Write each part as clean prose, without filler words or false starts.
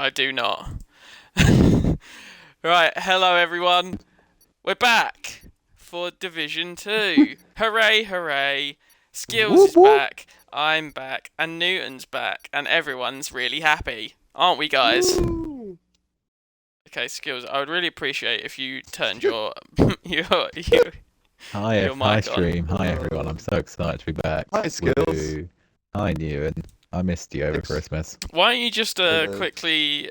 I do not. Right, hello everyone. We're back for Division 2. Hooray, hooray. Skills Whoop, is whoop. back, I'm back, and Newton's back, and everyone's really happy. Aren't we, guys? Woo. Okay, Skills, I would really appreciate if you turned your Hi, your hi mic stream. Hi everyone. I'm so excited to be back. Hi, Skills. Woo. Hi Newen. I missed you over Thanks. Christmas. Why don't you just Yeah. quickly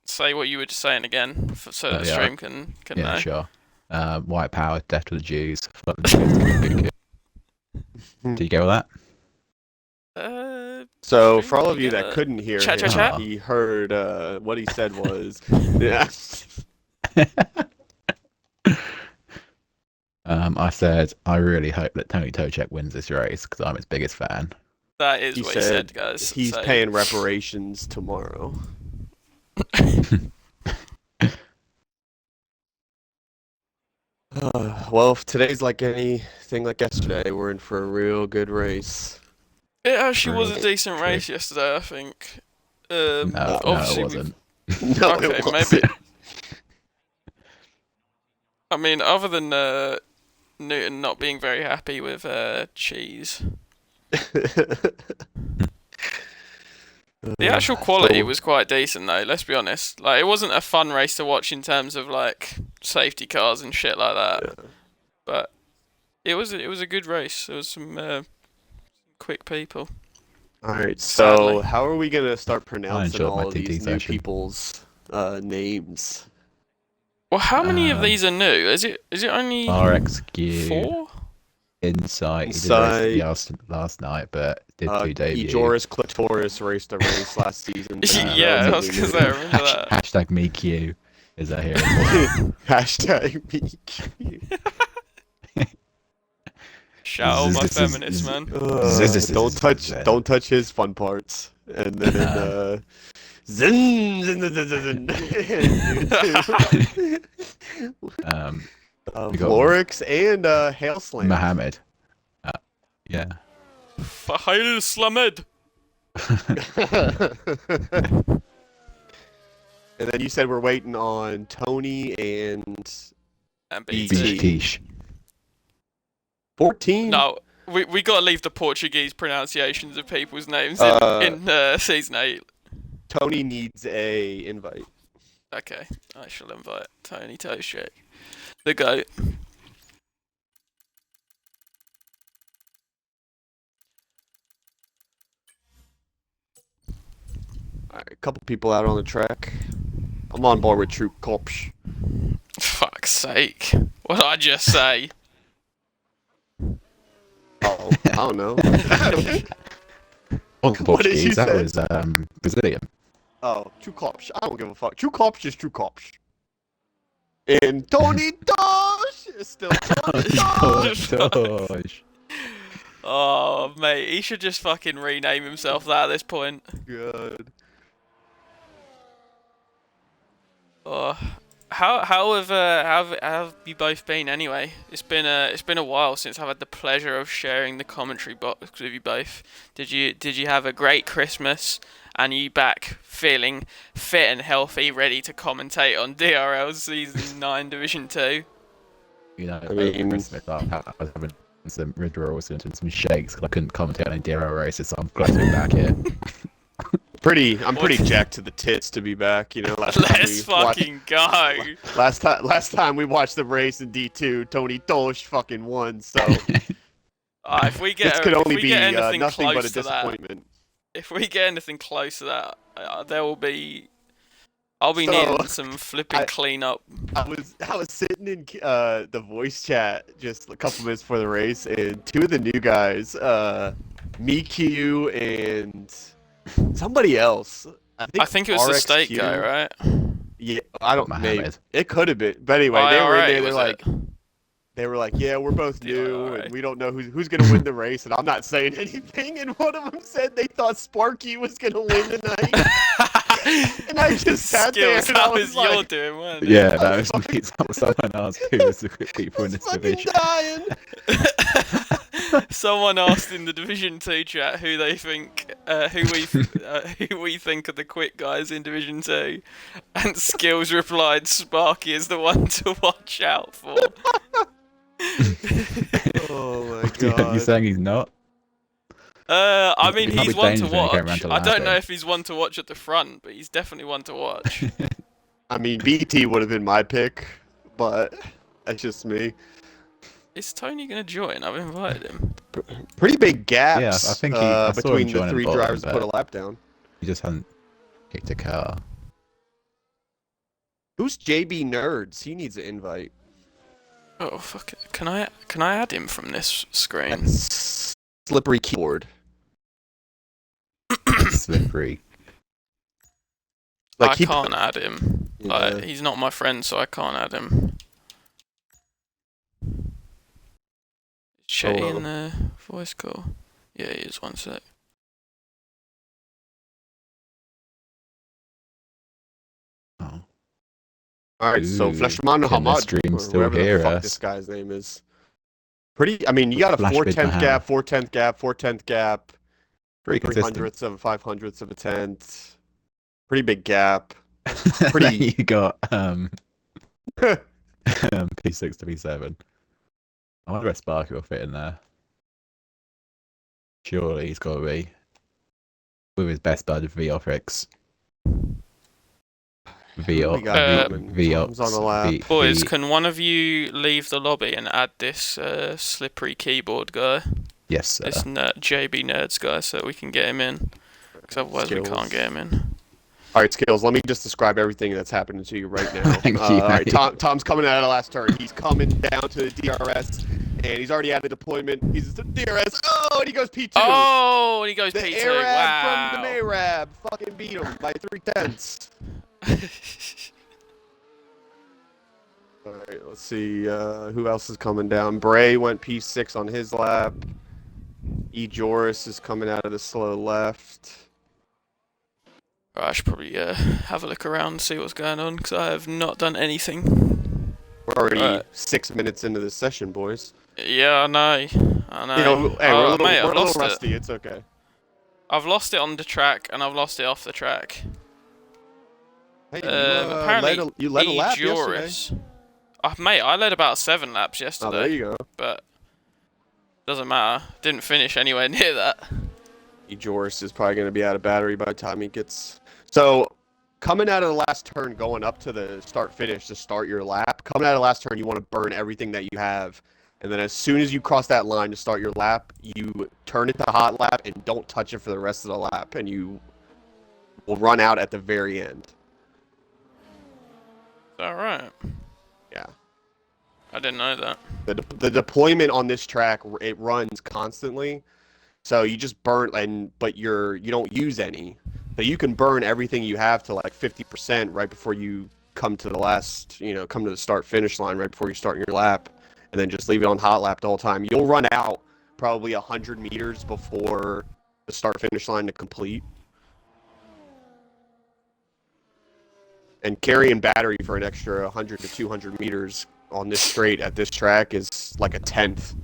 say what you were just saying again, so that the Yeah. stream can Yeah, know. sure. White power, death to the Jews. Fuck the Jews. Do you get all that? So, for all of you that couldn't hear Chat, him, chat, chat. he heard what he said was, yeah. I said I really hope that Tony Tocek wins this race because I'm his biggest fan. That is He what he said, guys. He's so... paying reparations tomorrow. Well, if today's like anything like yesterday, we're in for a real good race. It actually was a True. decent True. race yesterday, I think. No, Obviously it wasn't. No, Okay, it wasn't. maybe. I mean, other than Newton not being very happy with cheese, the actual quality was quite decent, though. Let's be honest. Like, it wasn't a fun race to watch in terms of like safety cars and shit like that. Yeah. But it was a good race. There was some quick people. All right, so Sadly. how are we gonna start pronouncing enjoyed my all of these TT new session. people's names? Well, how many of Um, these are new? Is it only RXQ, 4? Insight. He did Insight. race last night, but did two debut. Ejoris Clitoris raced a race last season. Yeah, I was That's gonna say, I remember that. Hashtag MeQ is that here. Hashtag me. Shout out my This is- feminists, man. Don't touch his fun parts. And then zin, zin, zin, zin, zin. We got- Florix and Hailslam. Mohammed. Yeah. Fahil Slamed. And then you said we're waiting on Tony and And BT. BT. Beach. 14. No, we gotta leave the Portuguese pronunciations of people's names in season 8. Tony needs a invite. Okay, I shall invite Tony Toshek, the GOAT. Alright, a couple people out on the track. I'm on board with Troop Korps. Fuck's sake. What did I just say? Oh, I don't know. Oh, What did you Portuguese. That say? was Brazilian. Oh, True Korps. I don't give a fuck. True Korps is True Korps. And Tony Tosh is still Tony Tosh. Gosh. Oh, mate, he should just fucking rename himself that at this point. Good. Oh, how have you both been anyway? It's been a while since I've had the pleasure of sharing the commentary box with you both. Did you have a great Christmas? And are you back feeling fit and healthy, ready to commentate on DRL Season 9 Division 2? You know, I mean- over Christmas I was having some withdrawals and some shakes because I couldn't commentate on any DRL races, so I'm glad to be back here. I'm pretty jacked to the tits to be back. You know, Let's fucking go! last time we watched the race in D2, Tony Tosh fucking won. So If we get this could only if we be get anything nothing but a close to that, disappointment. if we get anything close to that, there will be. I'll be So, needing some flipping I- cleanup. I was sitting in the voice chat just a couple minutes before the race, and two of the new guys, Miku and somebody else. I think it was the state RXQ. guy, right? Yeah, I don't. Maybe Mohammed. it could have been, but anyway, they were in there. They're was like, it? they were like, yeah, we're both Yeah, new, alright. and we don't know who's gonna win the race, and I'm not saying anything. And one of them said they thought Sparky was gonna win tonight, and I just sat there Skills, and I that was was your like, doing, wasn't it? Yeah, that was me. That was someone else who was the quick people in I'm this fucking division. dying. Someone asked in the Division 2 chat who they think who we think are the quick guys in Division 2, and Skills replied, Sparky is the one to watch out for. Oh my You god. saying he's not? I mean, He might he's be one to dangerous when you go around watch. to I don't know landing. if he's one to watch at the front, but he's definitely one to watch. I mean, BT would have been my pick, but that's just me. Is Tony gonna join? I've invited him. Pretty big gaps. Yeah, I think I saw him between the joining three bottom, drivers that put a but- lap down. He just hadn't kicked a car. Who's JB Nerds? He needs an invite. Oh fuck it! Can I add him from this screen? That's slippery keyboard. Slippery. I he- can't add him. Like, Yeah. he's not my friend, so I can't add him. Is Chetty well. in the voice call? Yeah, he is. One sec. Oh. All right, so Ooh, Fleshman can the Hamad, stream or still whoever hear the fuck us? this guy's name is. Pretty. I mean, you got a Flash 4/10 Bid gap, 4/10 gap, 4/10 gap, Pretty 3 consistent. hundredths of a 500ths of a tenth. Pretty big gap. Pretty- You got P6 to P7. I wonder if Sparky will fit in there. Surely he's got to be with his best bud Vioprix. We got Tom's on the lap. Boys, can one of you leave the lobby and add this slippery keyboard guy, Yes, sir. this JB Nerds guy, so we can get him in? Because otherwise we can't get him in. All right, Skills, let me just describe everything that's happening to you right now. Thank you, All right, mate. Tom's coming out of the last turn. He's coming down to the DRS, and he's already at the deployment. He's at the DRS. Oh, and he goes P2. Oh, and he goes the P2. Arab Wow. from the Mayrab fucking beat him by 3/10. All right, let's see who else is coming down. Bray went P6 on his lap. E. Joris is coming out of the slow left. I should probably have a look around and see what's going on, because I have not done anything. We're already Right. 6 minutes into this session, boys. Yeah, I know. You know, hey, Oh, we're a little, mate, we're I've a lost little it. rusty. It's okay. I've lost it on the track, and I've lost it off the track. Hey, Apparently, you led a E. lap yesterday. Joris. Mate, I led about 7 laps Oh, yesterday, there you go. but doesn't matter. Didn't finish anywhere near that. E. Joris is probably going to be out of battery by the time he gets... So, coming out of the last turn, going up to the start-finish to start your lap, coming out of the last turn, you want to burn everything that you have. And then as soon as you cross that line to start your lap, you turn it to hot lap and don't touch it for the rest of the lap. And you will run out at the very end. Alright. Yeah. I didn't know that. The deployment on this track, it runs constantly. So you just burn, but you don't use any. So you can burn everything you have to like 50% right before you come to the last, come to the start-finish line right before you start your lap. And then just leave it on hot lap the whole time. You'll run out probably 100 meters before the start-finish line to complete. And carrying battery for an extra 100 to 200 meters on this straight at this track is like a 10th.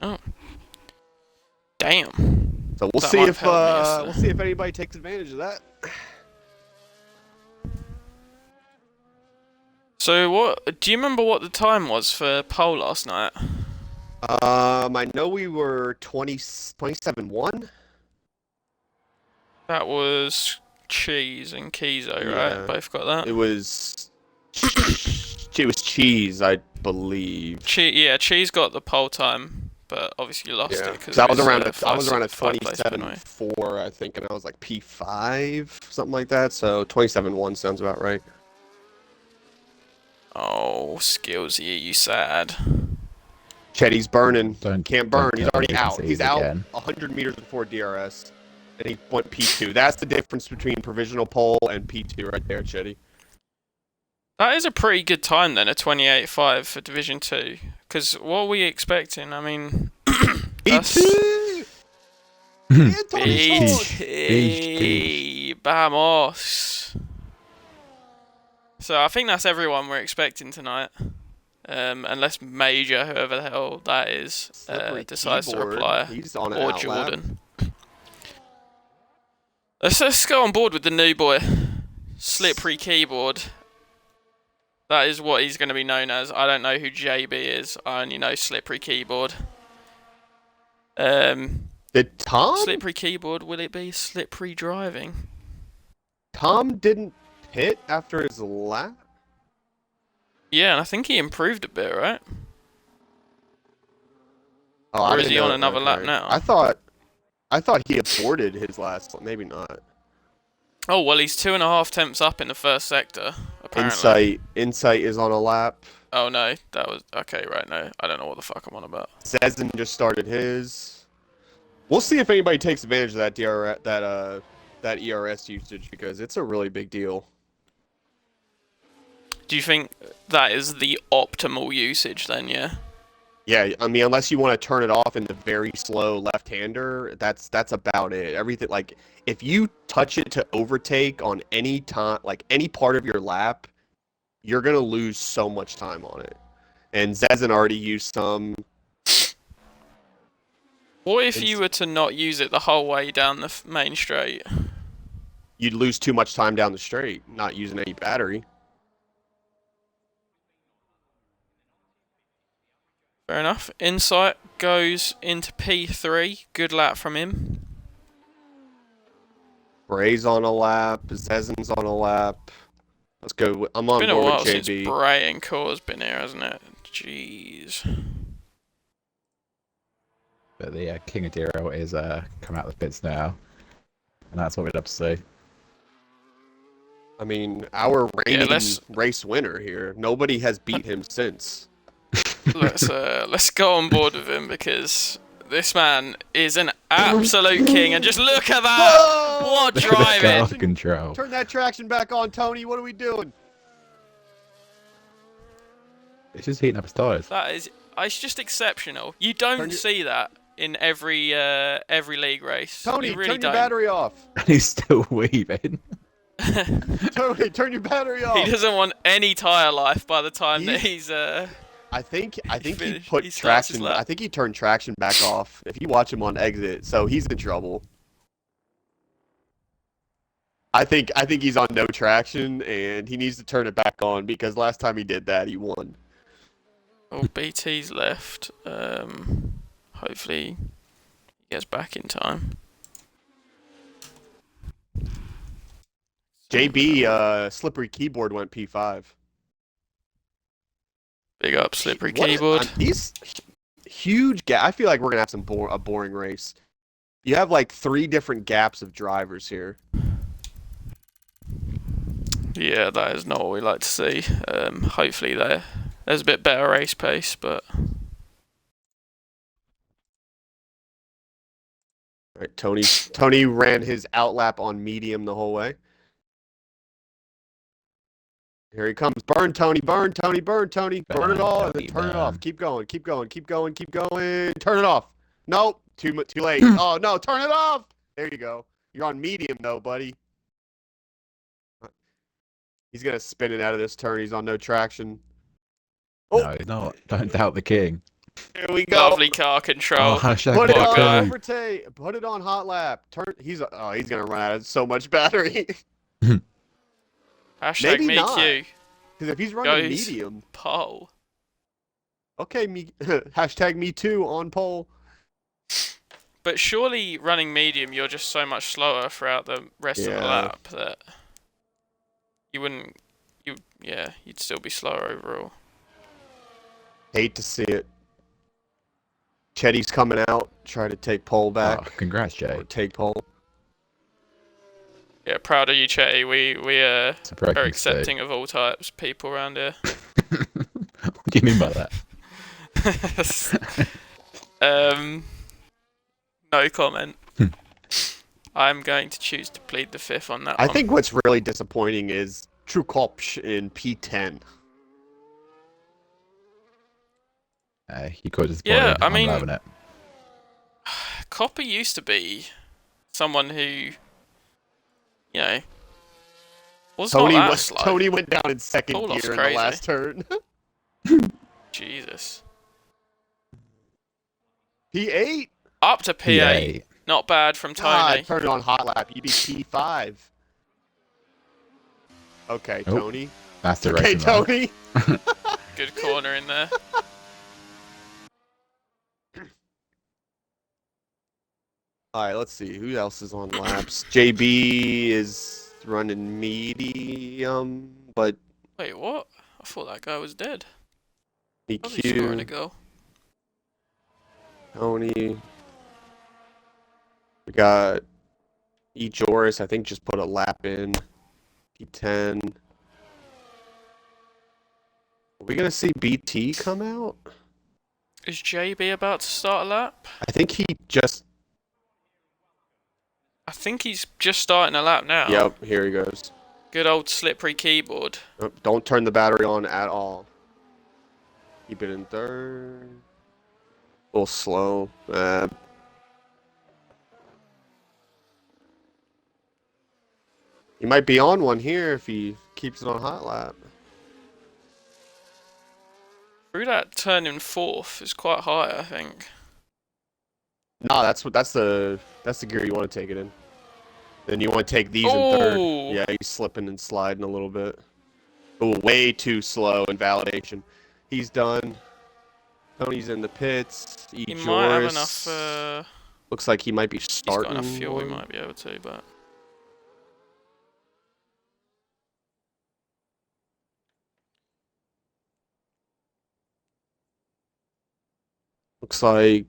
Oh. Damn. So we'll That see might if have helped me yesterday. we'll see if anybody takes advantage of that. So what? Do you remember what the time was for pole last night? I know we were 27-1. That was Cheese and Kizo, Yeah. right? Both got that. It was cheese, I believe. Cheese got the pole time, but obviously lost Yeah, it because 'cause I was around a five place penalty. 27-4, I think, and I was like P5, something like that. So 27-1 sounds about right. Oh, Skillsy, you sad. Chetty's burning. Don't- Can't burn. don't He's tell already me out. to He's say it out again. 100 meters before DRS, and he went P2. That's the difference between provisional pole and P2 right there, Chetty. That is a pretty good time then, a 28.5 for Division 2. Because what are we expecting? I mean, that's P2! Anthony Schultz! BT, vamos. So I think that's everyone we're expecting tonight. Unless Major, whoever the hell that is, Slippery decides to keyboard. reply. He's on an Or outlap. Jordan. Let's go on board with the new boy. Slippery Keyboard. That is what he's going to be known as. I don't know who JB is. I only know Slippery Keyboard. Did Tom? Slippery Keyboard, will it be slippery driving? Tom didn't pit after his lap? Yeah, and I think he improved a bit, right? Oh, I Or is didn't he know on that. another lap Okay. now? I thought he aborted his last. Maybe not. Oh, well, he's 2.5 temps up in the first sector, apparently. Insight is on a lap. Oh, no, that was... Okay, right, no. I don't know what the fuck I'm on about. Zezin just started his. We'll see if anybody takes advantage of that ERS usage because it's a really big deal. Do you think that is the optimal usage then, yeah? Yeah, I mean, unless you want to turn it off in the very slow left-hander, that's about it. Everything, like, if you touch it to overtake on any time, like any part of your lap, you're gonna lose so much time on it. And Zezin already used some. What if you were to not use it the whole way down the main straight? You'd lose too much time down the straight, not using any battery. Fair enough. Insight goes into P3. Good lap from him. Bray's on a lap. Zezin's on a lap. Let's go. I'm on It's been a board while with since JB. Bray and Core's been here, hasn't it? Jeez. But the King of Dero is come out of the pits now, and that's what we'd love to see. I mean, our reigning let's- race winner here. Nobody has beat him since. Let's go on board with him because this man is an absolute king. And just look at that! Whoa! What Look at the car driving! control. Turn that traction back on, Tony. What are we doing? It's just heating up his tires. That is, it's just exceptional. You don't see that in every league race. Tony, you really turn don't. your battery off. And he's still weaving. Tony, turn your battery off. He doesn't want any tire life by the time that He's- he's I think he finished. put He starts his traction. lap. I think he turned traction back off. If you watch him on exit, so he's in trouble. I think he's on no traction, and he needs to turn it back on because last time he did that, he won. Oh, BT's left. Hopefully he gets back in time. JB Slippery Keyboard went P5. Big up, Slippery What is- Keyboard. These huge gap. I feel like we're gonna have a boring race. You have like 3 different gaps of drivers here. Yeah, that is not what we like to see. Hopefully there's a bit better race pace, but All right, Tony ran his outlap on medium the whole way. Here he comes. Burn, Tony. Burn, Tony. Burn, Tony. Burn it all, and then turn it off. Keep going. Keep going. Keep going. Keep going. Turn it off. Nope. Too late. Oh no! Turn it off. There you go. You're on medium though, buddy. He's gonna spin it out of this turn. He's on no traction. Oh, No, he's not. Don't doubt the king. here we go. lovely car control. Oh, hashtag Put it What a guy. on overtake. Put it on hot lap. Turn. He's gonna run out of so much battery. Hashtag Maybe me not. Q. Because if he's running Goes. medium, Pole. okay, me hashtag me too on pole. But surely running medium, you're just so much slower throughout the rest of the Yeah. lap that you wouldn't. You'd still be slower overall. Hate to see it. Chetty's coming out, try to take pole Oh, back. congrats, Jay. Or take pole. Yeah, proud of you, Chetty. We It's a breaking are state. accepting of all types of people around here. What do you mean by that? No comment. I'm going to choose to plead the fifth on that I one. think what's really disappointing is True Kopsch in P10. You could just Yeah, I I'm mean- loving it. Copper used to be someone who, was not that slow. Tony went down in second Pulled off gear in the crazy. last turn. Jesus. P8. Up to P8. Not bad from Tony. God, turn it on hot lap. You'd be P5. Okay, Oh, Tony. That's the Okay, racing line. Tony. Good corner in there. All right, let's see. Who else is on laps? JB is running medium, but Wait, what? I thought that guy was dead. How's he scoring a EQ, goal? Tony. We got E. Joris, I think, just put a lap in. P10. Are we going to see BT come out? Is JB about to start a lap? I think he just. I think he's just starting a lap now. Yep, here he goes. Good old slippery keyboard. Oh, don't turn the battery on at all. Keep it in third. A little slow. He might be on one here if he keeps it on hot lap. Through that turn in fourth is quite high, I think. No, that's the gear you want to take it in. Then you want to take these in Oh! third. Yeah, he's slipping and sliding a little bit. Oh, way too slow in validation. He's done. Tony's in the pits. He Joris. might have enough. Looks like he might be He's starting. got enough fuel. We one. might be able to, but Looks like.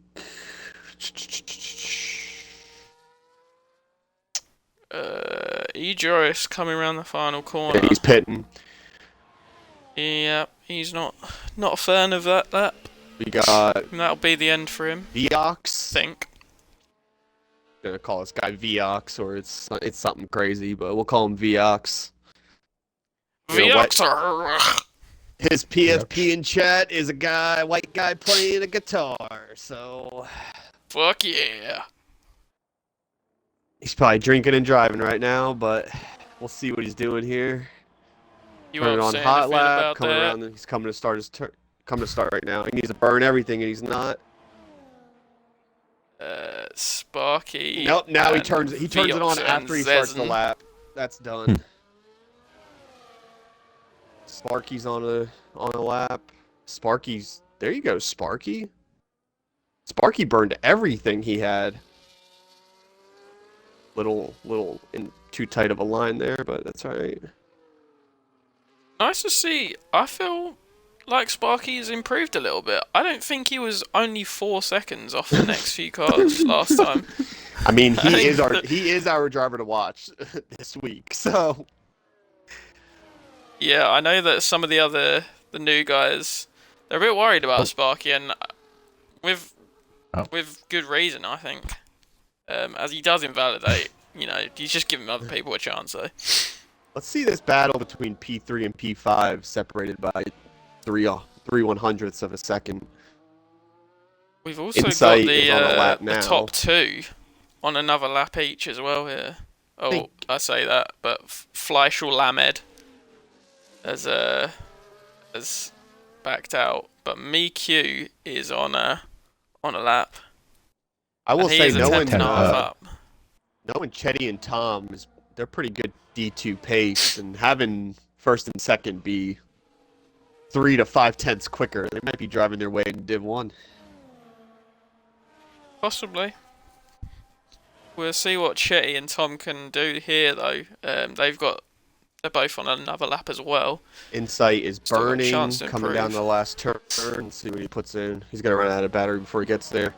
Joris coming around the final corner. Yeah, he's pitting. Yep, he's not a fan of that lap. We got And that'll be the end for him. Viox. Think. Gonna call this guy Viox, or it's something crazy, but we'll call him Viox. You know what? Vioxer. His PFP in chat is a white guy playing a guitar, so Fuck yeah. he's probably drinking and driving right now, but we'll see what he's doing here. You Turn it won't on say hot anything lap, about coming that. around. He's coming to start his turn. Coming to start right now. He needs to burn everything, and he's not. Sparky. Nope. Now he and turns it on Vioxer after he and starts the Zezen. lap. That's done. Sparky's on a lap. Sparky's there. You go, Sparky. Sparky burned everything he had. Little in too tight of a line there, but that's all right. Nice to see. I feel like Sparky's improved a little bit. I don't think he was only 4 seconds off the next few cars last time. I mean, I think he is our driver to watch this week. So Yeah, I know that some of the new guys, they're a bit worried about Sparky, and with good reason, I think. As he does invalidate, he's just giving other people a chance, though. let's see this battle between P3 and P5 separated by 3/100ths of a second. We've also Insight got is on a lap the now. top two on another lap each as well here. Oh, I say that, but Fleischl Lamed has backed out, but MiQ is on a lap. I will And he say is a tenth and a half up. knowing Chetty and Tom they're pretty good D2 pace, and having first and second be 3 to 5 tenths quicker, they might be driving their way in Div 1. Possibly. We'll see what Chetty and Tom can do here, though. They're both on another lap as well. Insight is Still got a burning, chance to coming down improve. the last turn. Let's see what he puts in. He's gonna run out of battery before he gets there.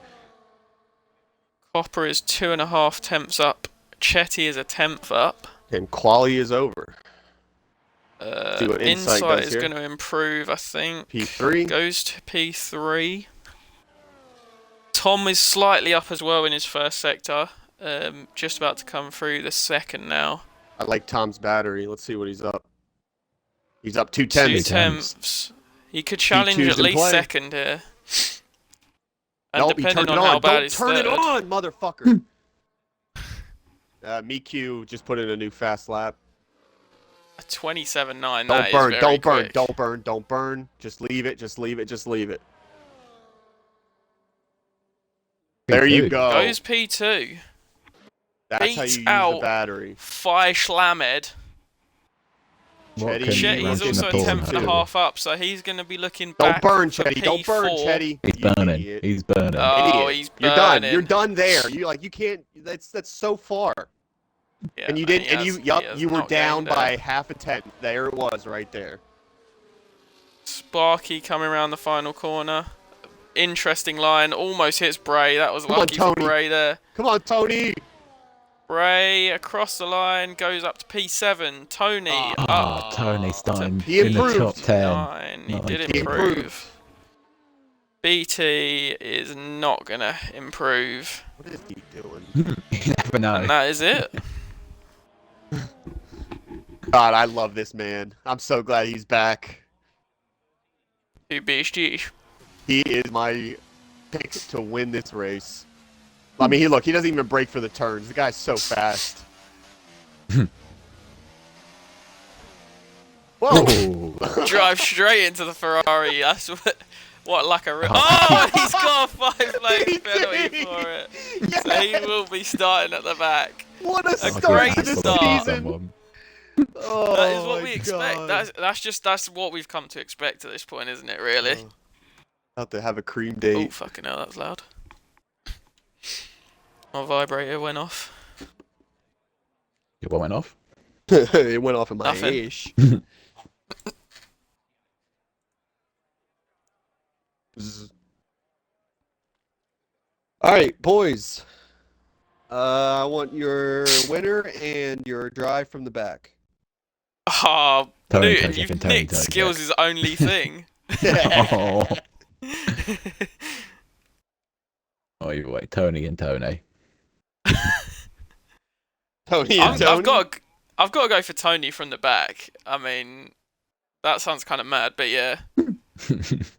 Copper is 2.5 tenths up. Chetty is a tenth up. And quali is over. See what Insight does is here. going to improve, I think. P3. Goes to P3. Tom is slightly up as well in his first sector. Just about to come through the second now. I like Tom's battery. Let's see what he's up. He's up 2 2 tenths. tenths. He could challenge P2's at in least play. second here. And Nope, he depending turned on it how on. bad Don't his turn it third. on, motherfucker. MiQ just put in a new fast lap. A 27.9. Don't That is burn, very don't burn, quick. don't burn, don't burn. Just leave it, just leave it, just leave it. There you P2. go. Goes P2. That's how you beats use out the battery. Fleischlamed. What Chetty, can Chetty's Russian also a Paul tenth and a do? half up, so he's going to be looking Don't back burn, for Chetty. Don't burn, P4. Chetty. He's You burning. idiot. He's burning. Oh, Idiot. he's You're done. burning. You're done there. You can't. That's so far. Yeah, And you man, didn't. And he you has you were not down gained by half a tenth. There it was, right there. Sparky coming around the final corner. Interesting line. Almost hits Bray. That was Come on, lucky for Tony. Bray there. Come on, Tony. Bray across the line goes up to P7. Tony Oh, up Tony starting He in the improved. top 10. 9. He No, did he improve. improved. BT is not going to improve. What is he doing? You never know. And that is it. God, I love this man. I'm so glad he's back. Who BHG? He is my pick to win this race. I mean, he doesn't even break for the turns. The guy's so fast. Whoa! Oh, Drive straight into the Ferrari. That's what like a oh, he's got a 5-lane penalty for it. So he will be starting at the back. What a A start great to the start. season! Oh, That is what my we expect. God. That's what we've come to expect at this point, isn't it? Really? About to have a cream Oh date. fucking hell, that was loud. My vibrator went off. what went off? It went off in my Nothing. ish. All right, boys. I want your winner and your drive from the back. Oh, Tony Newton, Jack you've and Tony nicked Jack. skills' only thing. Oh, oh, you wait, Tony and Tony. Tony and Tony. I've got to go for Tony from the back. I mean, that sounds kind of mad, but yeah,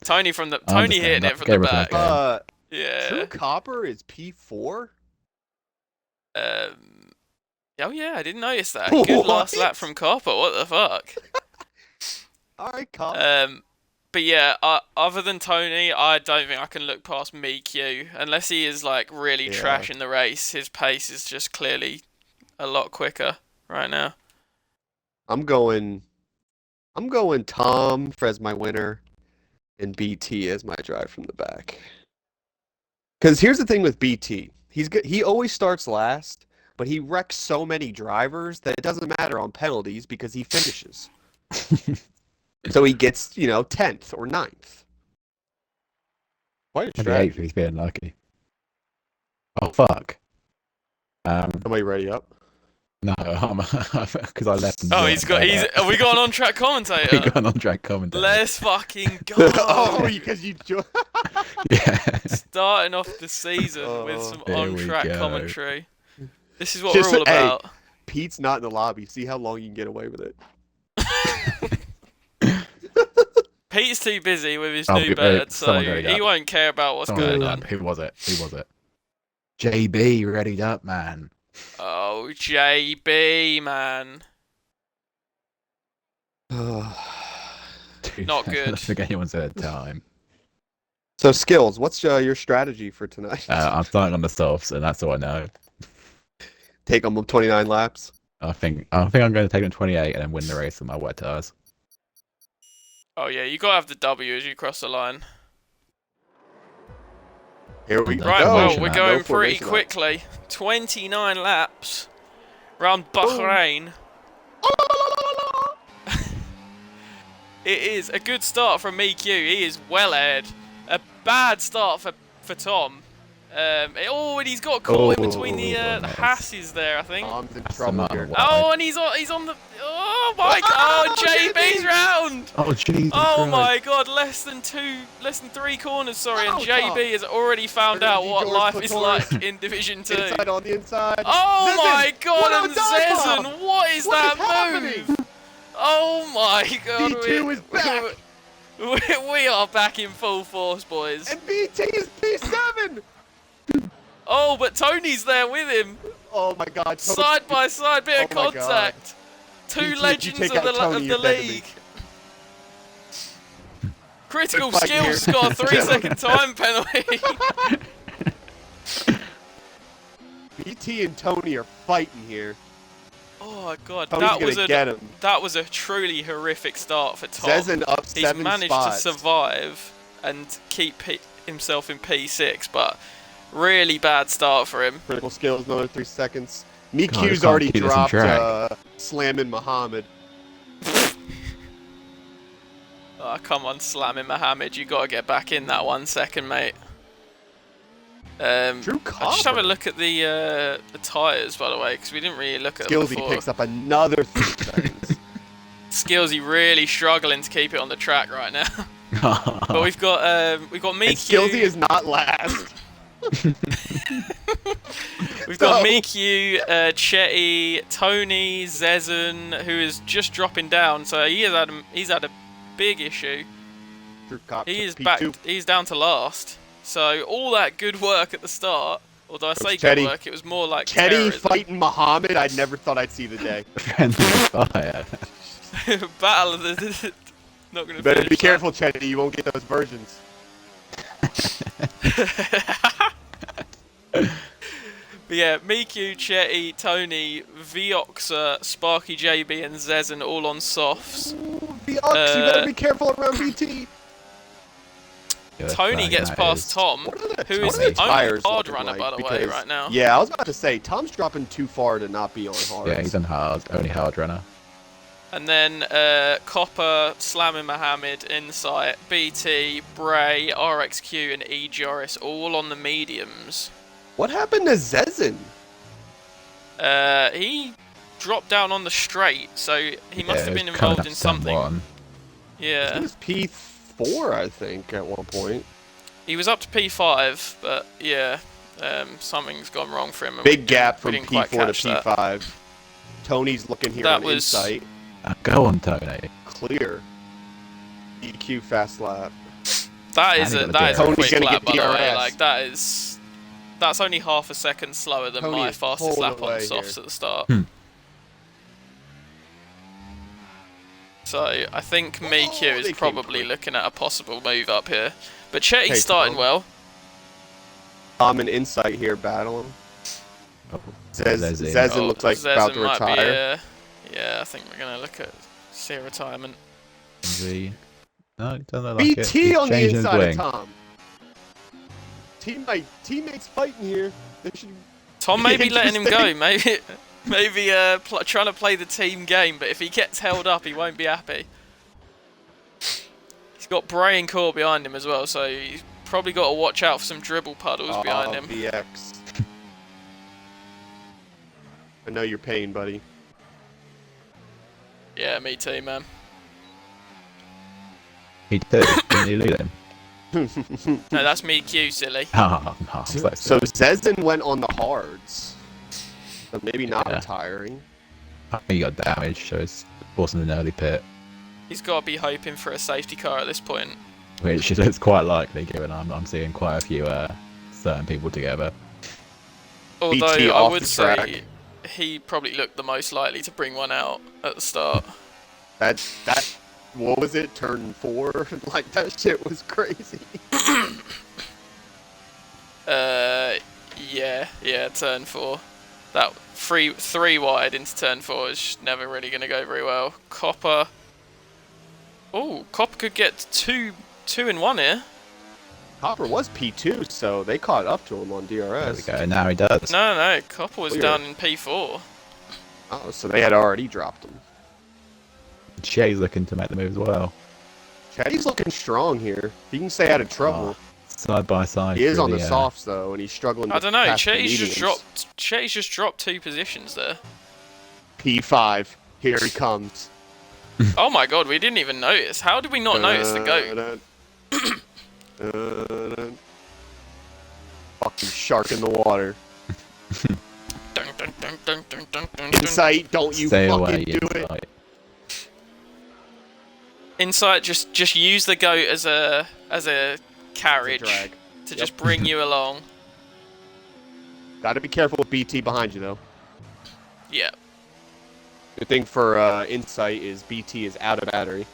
Tony from the I Tony hitting understand that. it from Get the rid of back. that. Yeah. True Copper is P4. Oh yeah, I didn't notice that. Good last What? lap from Copper. What the fuck? All right, Copper. But yeah, other than Tony, I don't think I can look past MiQ unless he is like really Yeah. trashing the race. His pace is just clearly a lot quicker right now. I'm going Tom as my winner and BT as my drive from the back. Because here's the thing with BT. He always starts last, but he wrecks so many drivers that it doesn't matter on penalties because he finishes. So he gets, 10th or 9th. Quite a Maybe 8th strategy. if he's being lucky. Oh, fuck. Somebody ready up? No, because I left him. Oh, are we got an on-track We commentator? got an on-track commentator. Let's fucking go! Oh, because you joined. Yeah. Starting off the season with some There we on-track go. commentary. This is what Just- we're all hey. about. Pete's not in the lobby. See how long you can get away with it. Pete's too busy with his Oh, new wait, bed, so someone ready he up. won't care about what's Someone going readied on. up. Who was it? Who was it? JB readied up, man. Oh, JB, man. Dude, Not good. I don't think anyone's had time. So, Skills, what's your strategy for tonight? I'm starting on the softs, and that's all I know. Take them 29 laps. I think I'm going to take them 28 and then win the race with my wet tires. Oh yeah, you gotta have the W as you cross the line. Here we Right, Right, go. well, formation we're lap. going No pretty formation lap. quickly. 29 laps. Round Bahrain. It is a good start from MiQ. He is well ahead. A bad start for Tom. And he's got caught in between the nice. Hasses there, I think. Tom's in That's trouble the here. man. Oh, and he's on the. Oh my God! JB's round. Oh, Jesus Oh Christ. my God! Less than 3 corners. Sorry, and Oh, JB has already found We're gonna out be what George life is Latour. like in Division 2. Inside on the inside. Oh Zizin! my God! What And a dive Zezin, bomb! what is What that is happening? move? Oh my God! B2 is back. We are back in full force, boys. And BT is P7. Oh, but Tony's there with him, Oh my God. Tony- side by side, bit of Oh my God. contact. Two You legends take of out the Tony, you're dead to me. league. Critical Good fight skills here. got a 3-second time penalty. BT and Tony are fighting here. Oh my god, Tony's gonna get him. that was a truly horrific start for Tom. Zezen up He's 7 managed spots. to survive and keep himself in P6, but really bad start for him. Critical skills, another 3 seconds. God, I Mikyu's can't already keep this in dropped track. slamming Muhammad. Oh, come on, slamming Mohammed, you gotta get back in that 1 second, mate. Drew I just have a Copper. look at the tyres, by the way, because we didn't really look at them Skillsy before. picks up another 3 seconds. Skillsy really struggling to keep it on the track right now. But we've got And Miku. Skillsy is not last. We've got No. Miku, Chetty, Tony, Zezen, who is just dropping down. So he's had a big issue. Drew Copper He is P2. back. He's down to last. So all that good work at the start. Although I say Chetty. good work, it was more like Chetty terrorism. fighting Muhammad, I never thought I'd see the day. Friendly fire. Battle of the. Not gonna. Better finish be that. careful, Chetty, you won't get those versions. But yeah, Miku, Chetty, Tony, Vioxa, Sparky JB, and Zezen all on softs. Ooh, the Ox, you better be careful around BT. Yeah, Tony flag, gets that past is. Tom, What are the, who what is are the the only tires hard looking runner, like? by the way, Because- right now. Yeah, I was about to say, Tom's dropping too far to not be on hard. Yeah, he's on hard. Only hard runner. And then Copper, Slamming Mohammed, Insight, BT, Bray, RXQ, and E. Joris all on the mediums. What happened to Zezen? He dropped down on the straight, so he must have Yeah, been it's coming involved up in to something. One. He Yeah, was P4, I think, at one point. he was up to P5, but yeah, something's gone wrong for him. and Big gap we from didn't quite P4 to catch that. P5. Tony's looking here That on was- Insight. Go on, Tony. Clear. EQ fast lap. That is And he a got a quick Tony's gonna lap, by get the way. DRS. Like that's only half a second slower than Tony my is fastest pulling lap on away softs here. at the start. Hmm. So I think Miku they is came probably quick. looking at a possible move up here. But Chetty's Hey, starting Tom. well. Tom and Insight here battling. Oh, Zezen Zezen. looks like Zezen about to might retire. yeah, I think we're gonna look at see a retirement. Injury. No, it doesn't look like it. BT He's on the changing his inside wing. of Tom. Teammates fighting here. They should. Tom may be letting him go. Interesting. Maybe trying to play the team game. But if he gets held up, he won't be happy. He's got Bray and Core behind him as well, so he's probably got to watch out for some dribble puddles behind him. VX. I know your pain, buddy. Yeah, me too, man. He did. Didn't he lose him? No, that's me, Q, silly. Oh, no. it's like- So Zezen went on the hards. So maybe not Yeah. retiring. he got damaged, so it's forcing an early pit, He's got to be hoping for a safety car at this point. which is quite likely given I'm seeing quite a few certain people together. Although BT I off would the say track. he probably looked the most likely to bring one out at the start. That what was it? Turn 4? Like that shit was crazy. Yeah, turn 4. That three wide into turn 4 is just never really going to go very well. Copper. Oh, Copper could get two in one here. Copper was P2, so they caught up to him on There we DRS. go. Now he does. No, Copper was Clear. down in P4. Oh, so they had already dropped him. Shay's looking to make the move as well. Chatty's looking strong here. He can stay out of trouble. Side by side. He is through on the the, softs though, and he's struggling. I to don't know. pass the Chetty's just mediums. dropped 2 positions there. P5. Here he comes. Oh my god, we didn't even notice. How did we not notice the goat? Fucking shark in the water. Dun, dun, dun, dun, dun, dun, dun, dun. Insight, don't you Stay fucking away. do it. Inside. Insight, just use the goat as a carriage Drag. to just bring you along. Gotta be careful with BT behind you though. Yeah. Good thing for Insight is BT is out of battery.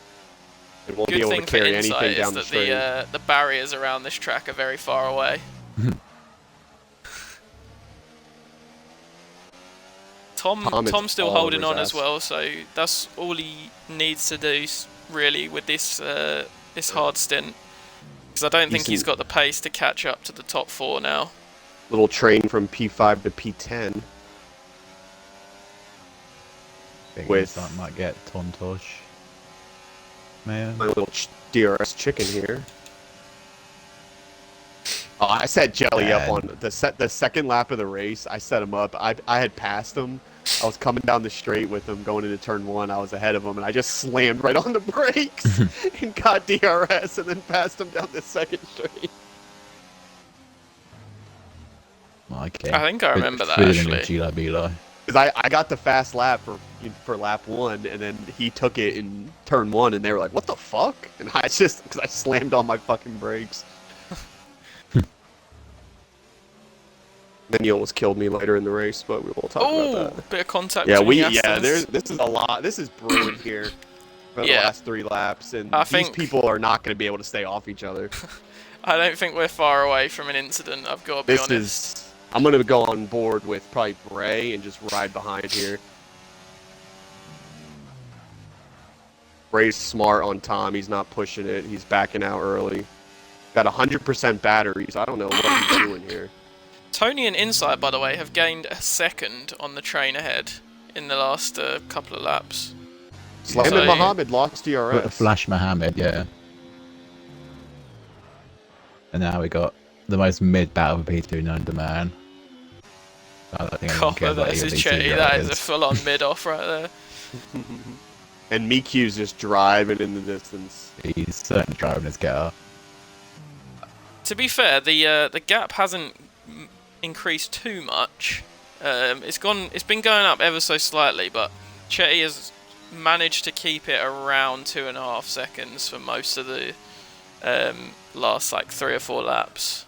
It won't be Good able to thing for carry Insight anything is down the that straight. the barriers around this track are very far away. Tom's still all over holding his on ass. as well, so that's all he needs to do really with this this hard stint. Because I don't think he's got the pace to catch up to the top 4 now. Little train from P5 to P10. With I might get Tontosh. Man. my little DRS chicken here. Oh, I set Jelly up on the second lap of the race. I set him up. I had passed him. I was coming down the straight with him going into turn 1. I was ahead of him, and I just slammed right on the brakes and got DRS, and then passed him down the second straight. Okay. I think I remember that actually. Because I got the fast lap for lap 1, and then he took it in turn 1, and they were like, "What the fuck?" And I just because I slammed on my fucking brakes. Then he almost killed me later in the race, but we will talk about that. Bit of contact. Yeah, between the Astons. this is a lot. This is brewing here for the last 3 laps, and these people are not going to be able to stay off each other. I don't think we're far away from an incident. I've got to be honest. I'm going to go on board with probably Bray and just ride behind here. Bray's smart on Tom. He's not pushing it. He's backing out early. Got 100% batteries. I don't know what he's doing here. Tony and Insight, by the way, have gained a second on the train ahead in the last couple of laps. Slam and Muhammad lost DRS. Flash Muhammad, yeah. And now we got the most mid battle for P2 known to man. I don't think anyone cares about either of these two That drivers. is a full-on mid-off right there. And Mikyu's just driving in the distance. He's certainly driving his car. To be fair, the gap hasn't increased too much. It's been going up ever so slightly, but Chetty has managed to keep it around 2.5 seconds for most of the last like 3 or 4 laps.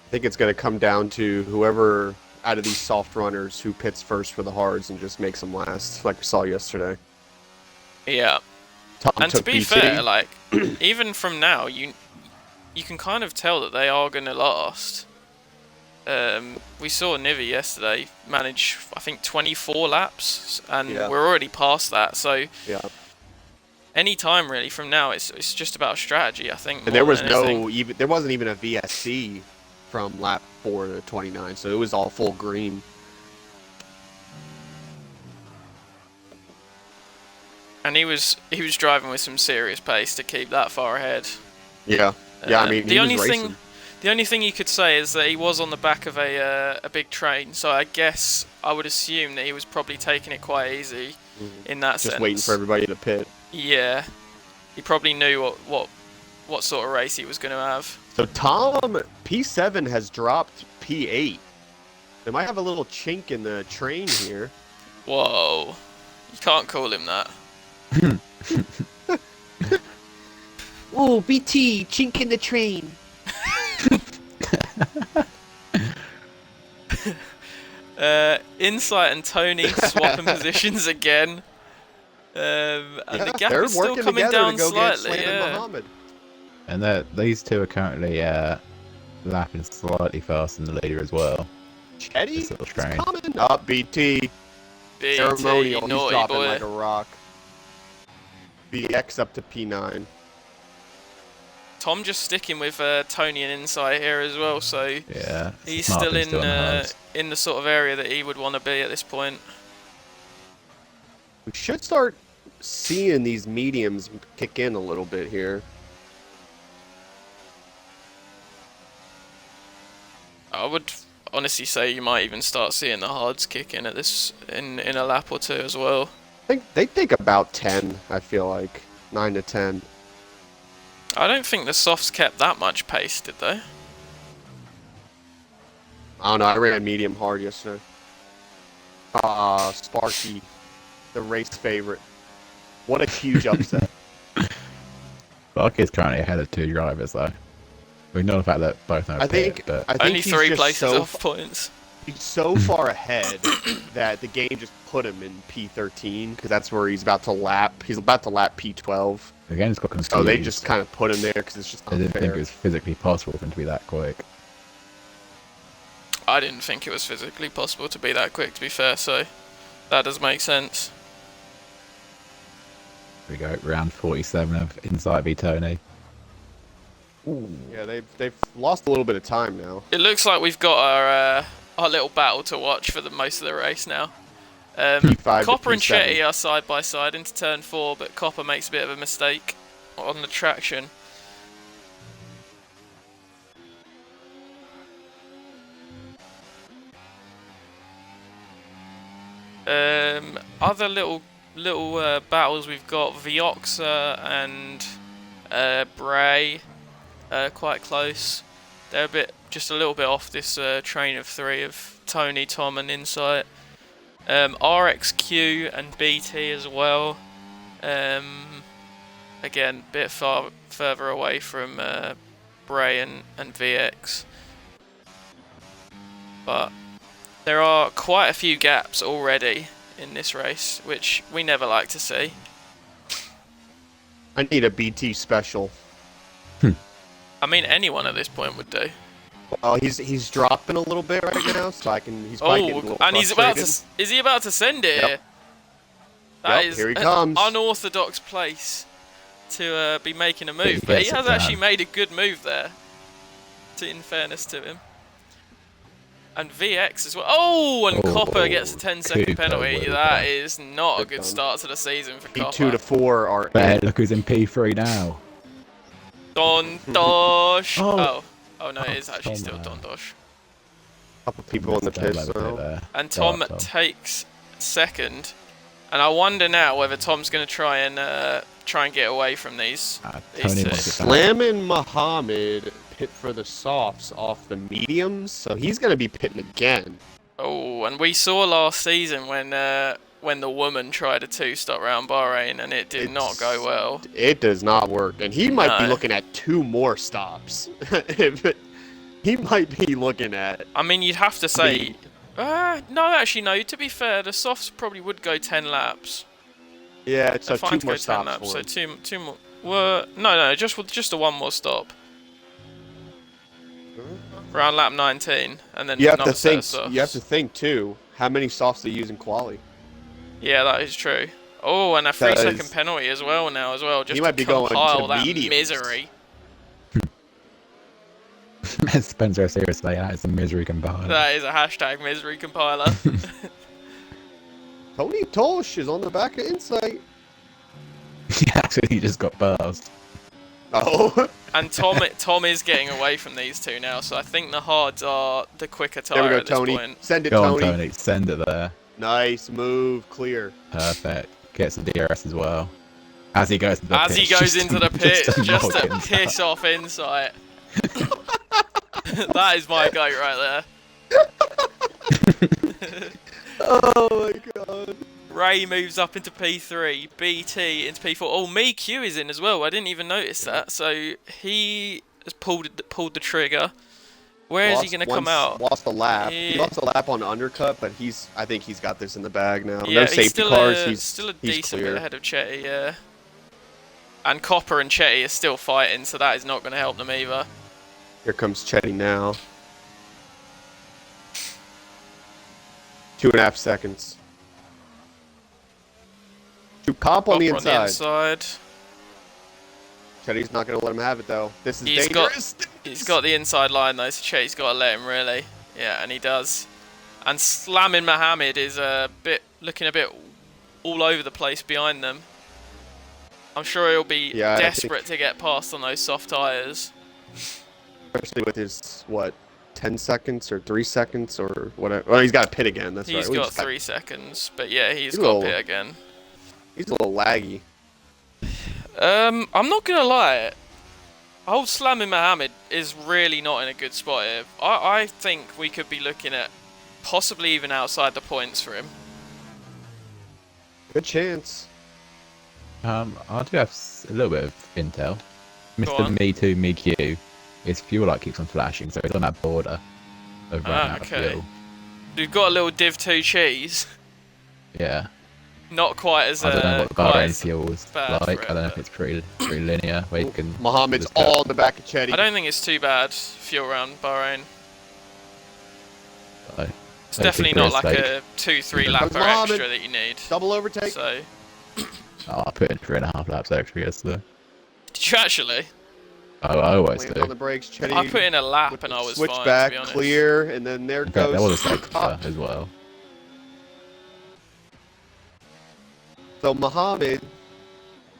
I think it's going to come down to whoever out of these soft runners who pits first for the hards and just makes them last, like we saw yesterday. Yeah. Tom And to took be BT. fair, like even from now, you can kind of tell that they are going to last. We saw Nivi yesterday manage, I think, 24 laps, and we're already past that. So yeah. Any time really from now, it's just about strategy, I think. And there was there wasn't even a VSC from lap 4 to 29, so it was all full green. And he was driving with some serious pace to keep that far ahead. Yeah, yeah. I mean, the only thing you could say is that he was on the back of a big train, so I guess I would assume that he was probably taking it quite easy in that sense. Just waiting for everybody to pit. Yeah, he probably knew what sort of race he was going to have. So Tom P7 has dropped P8. They might have a little chink in the train here. Whoa, you can't call him that. Oh, BT, chink in the train. Insight and Tony swapping positions again. And the gap is still coming down slightly. Yeah. And these two are currently lapping slightly faster than the leader as well. Chetty is coming up, BT. Ceremonial, he's naughty dropping boy. like a rock. BX up to P9. Tom just sticking with Tony and Insight here as well, so yeah, he's still in the sort of area that he would want to be at this point. We should start seeing these mediums kick in a little bit here. I would honestly say you might even start seeing the hards kick in at this in a lap or two as well. They think about 10. I feel like 9 to 10. I don't think the softs kept that much pace, did they? I don't know. I ran medium hard yesterday. Sparky, the race favorite. What a huge upset. Sparky is currently ahead of 2 drivers, though. We know the fact that both know but only 3 places off points. He's so far ahead that the game just put him in P13 because that's where he's about to lap. He's about to lap P12. The game's got confused. So they just kind of put him there because it's just unfair. I didn't think it was physically possible for him to be that quick. I didn't think it was physically possible to be that quick, to be fair, so That does make sense. Here we go, round 47 of Insight v Tony. Yeah, they've lost a little bit of time now. It looks like we've got our little battle to watch for the most of the race now. P5 to Copper and P7. Chetty are side by side into turn 4, but Copper makes a bit of a mistake on the traction. Other little battles we've got Vioxa and Bray, quite close. They're just a little bit off this train of 3 of Tony, Tom, and Insight. RXQ and BT as well. Again, a bit further away from Bray and VX. But there are quite a few gaps already in this race, which we never like to see. I need a BT special. I mean, anyone at this point would do. Well, he's dropping a little bit right now, so he's probably getting a little and he's about to. frustrated. Is he about to send it? Yep. That Yep, is here he an comes. unorthodox place to be making a move, He but he gets it has actually done. made a good move there. In fairness to him. And VX as well. Oh, and Copper gets a 10-second Cooper penalty. will That go. is not a Good good done. start to the season for P2 Copper. to 4 are But look who's in P3 now. Don Dosh. Oh. Oh no, it is actually Tom, still Don Dosh. a couple people in the Don't pits let it now. there. And Go up, Tom takes second. And I wonder now whether Tom's going to try and get away from these. Tony two. wants it back. Slamming Muhammad pit for the softs off the mediums, so he's going to be pitting again. Oh, and we saw last season when the woman tried a 2-stop round Bahrain and it did not go well. It does not work, and he might be No. looking at 2 more stops. He might be looking at. I mean, you'd have to say... no, actually, no. To be fair, the softs probably would go 10 laps. Yeah, so They're fine 2 to more go 10 stops laps, for so him. two more... Well, no, just a one more stop. Around lap 19, and then You have another to set think. of softs. You have to think too. How many softs they use in quali? Yeah, that is true. Oh, and a 3-second Because penalty as well now, just he might to be going to compile that mediums. misery. Spencer, seriously, that is a misery compiler. That is a hashtag misery compiler. Tony Tosh is on the back of Insight. He actually just got buzzed. Oh, And Tom is getting away from these two now, so I think the hards are the quicker there we tyre go, at this Tony. point. Send it, Go on, Tony. Tony, send it there. Nice move, clear. Perfect. Gets the DRS as well. As he goes into the As pit. he goes into the pit, just to knock piss off Insight. That is my goat right there. Oh my god. Ray moves up into P3, BT into P4. Oh, MeQ is in as well. I didn't even notice that. So he has pulled the trigger. Where is he going to come out? Lost a lap. He Yeah. lost a lap on the undercut, but I think he's got this in the bag now. Yeah, No he's safety still cars. A, He's still a he's decent clear. bit ahead of Chetty, yeah. And Copper and Chetty are still fighting, so that is not going to help them either. Here comes Chetty now. 2.5 seconds. To Cop on the Copper inside. Chetty's not going to let him have it though. This is He's got- dangerous. He's got the inside line though, so Chetty's got to let him really. Yeah, and he does. And slamming Mohammed is looking a bit all over the place behind them. I'm sure he'll be Yeah, I desperate to get past on those soft tyres. Especially with his, 10 seconds or 3 seconds or whatever. Well, he's got to pit again. That's He's right. We got just got- 3 seconds, but yeah, he's He's a got little- pit again. He's a little laggy. I'm not gonna lie. Old Slamming Mohammed is really not in a good spot here. I think we could be looking at possibly even outside the points for him. Good chance. I do have a little bit of intel. Go Mr. on. Me Too, Me Q, his fuel light keeps on flashing, so he's on that border of running out of okay. fuel. We've got a little Div 2 cheese. Yeah. Not quite as I don't know what the quite Bahrain as- fuel's bad like. for I don't know it, if it's pretty linear, where you can... Mohammed's just go- all in the back of Chetty. I don't think it's too bad fuel around Bahrain. So, It's definitely not like a 2-3 lapper Mohammed. extra that you need. Double overtake. So, Oh, I put in 3.5 laps extra yesterday. did you actually? Oh, I always Land do. on the brakes, Chetty. I put in a lap with and the I was switch fine, back, to be honest. clear, and then there Okay, goes. that was a safety Top. car as well. So Muhammad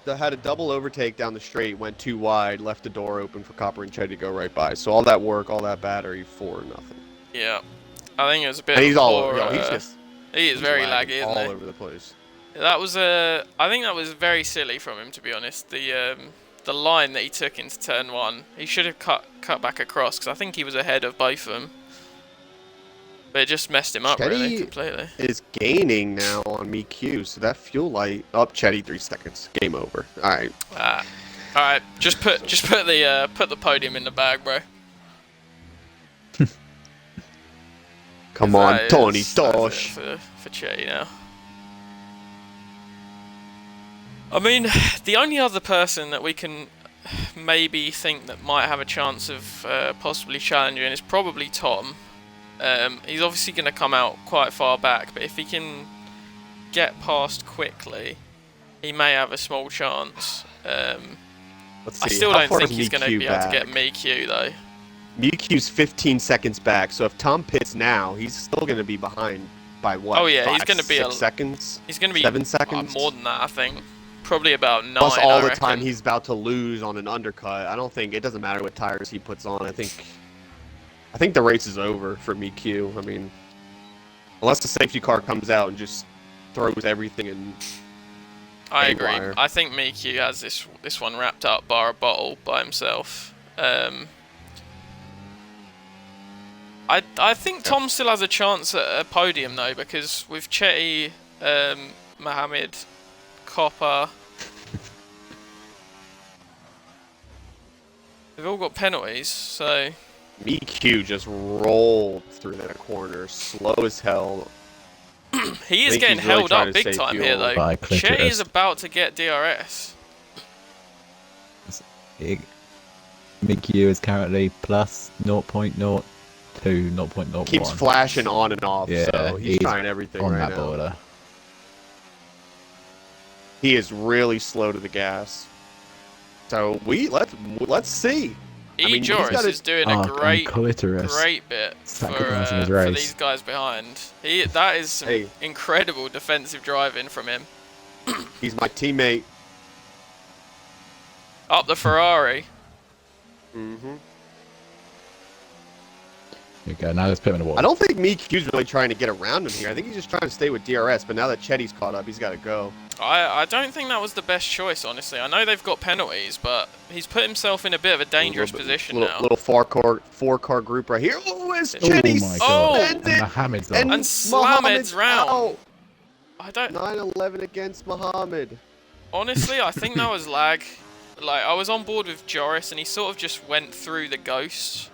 had a double overtake down the straight, went too wide, left the door open for Copper and Chetty to go right by. So all that work, all that battery for nothing. Yeah. I think it was a bit And he's of all, poor, he's just he is he's very lagging laggy, all isn't he? over the place. That was I think that was very silly from him, to be honest. The line that he took into turn 1, he should have cut back across, because I think he was ahead of both of them. But it just messed him up really Chetty completely. is gaining now on MeQ, so that fuel light up Chetty 3 seconds. Game over. All right. All right, just put the podium in the bag, bro. Come on, That Tony is- that's it Tosh. for Chetty now. I mean, the only other person that we can maybe think that might have a chance of possibly challenging is probably Tom. He's obviously going to come out quite far back, but if he can get past quickly, he may have a small chance. Let's I see. still how don't far think is he's going to MeQ be able to back? get MeQ though. MeQ's 15 seconds back, so if Tom pits now, he's still going to be behind by what? Oh, yeah, he's 5, gonna be 6 seconds. He's going to be 7 seconds. more than that, I think. Probably about 9. Plus all I the reckon. time he's about to lose on an undercut. I don't think it doesn't matter what tires he puts on. I think the race is over for MeQ. I mean, unless the safety car comes out and just throws everything in. I agree. haywire. I think MeQ has this one wrapped up bar a bottle by himself. I think Tom still has a chance at a podium though, because with Chetty, Mohammed, Copper, they've all got penalties. So MeQ just rolled through that corner, slow as hell. he is think getting he's really held trying up to big save time fuel. here though. By Chetty Clitoris. is about to get DRS. MeQ is currently plus 0.02, 0.01. Keeps flashing on and off, Yeah, so he's trying everything on right that now. border. He is really slow to the gas. So let's see. I mean, he's Joris gotta- is doing Oh, a great Clitoris. great bit for, Sacrificing his for race. these guys behind. That is some Hey. incredible defensive driving from him. He's my teammate. Up the Ferrari. hmm Here you go. Now let's put him in the water. I don't think MeQ's really trying to get around him here. I think he's just trying to stay with DRS, but now that Chetty's caught up, he's got to go. I don't think that was the best choice, honestly. I know they've got penalties, but he's put himself in a bit of a dangerous position now. Little four-car group right here. Oh, it's Oh Chetty. my Oh! god. Sends And it. Mohammed's And on. And Slamed's round. out. I don't. 9-11 against Muhammad. Honestly, I think that was lag. Like, I was on board with Joris, and he sort of just went through the ghost,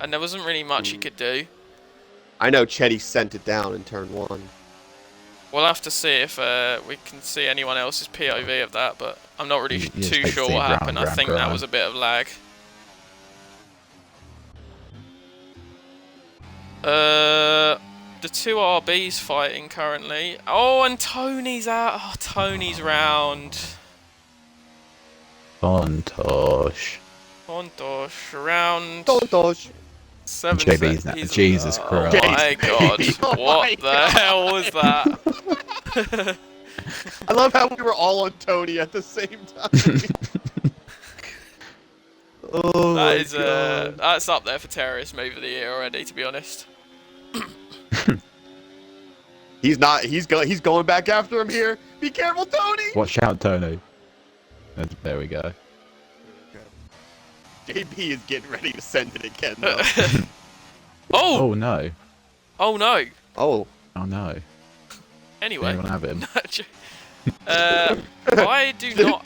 and there wasn't really much he could do. I know Chetty sent it down in turn 1. We'll have to see if we can see anyone else's POV of that, but I'm not really You just too take sure the what round, happened. I round, think that round. was a bit of lag. The two RBs fighting currently. Oh, and Tony's out. Oh, Tony's round. Bontosh. Pontosh round Totosh. 7. JB's now. Jesus oh Christ. my god. Oh What my the hell was that? I love how we were all on Tony at the same time. Oh my That is God. that's up there for terrorist move of the year already, to be honest. He's not. He's going back after him here. Be careful, Tony. Watch out, Tony. There we go. JB is getting ready to send it again. Though. Oh! Oh no. Oh no! Oh, Oh no. Anyway. Anyone have him? I do not.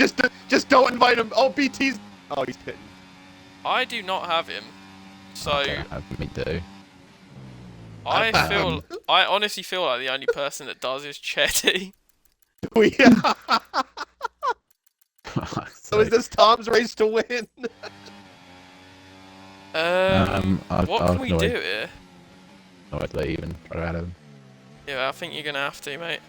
just don't invite him. Oh, BT's. Oh, he's pitting. I do not have him. So Okay, me too. I honestly feel like the only person that does is Chetty. Yeah. So is this Tom's race to win? What I'll can we do annoy- here? No, I'd leave and try to add him. Yeah, I think you're gonna have to, mate.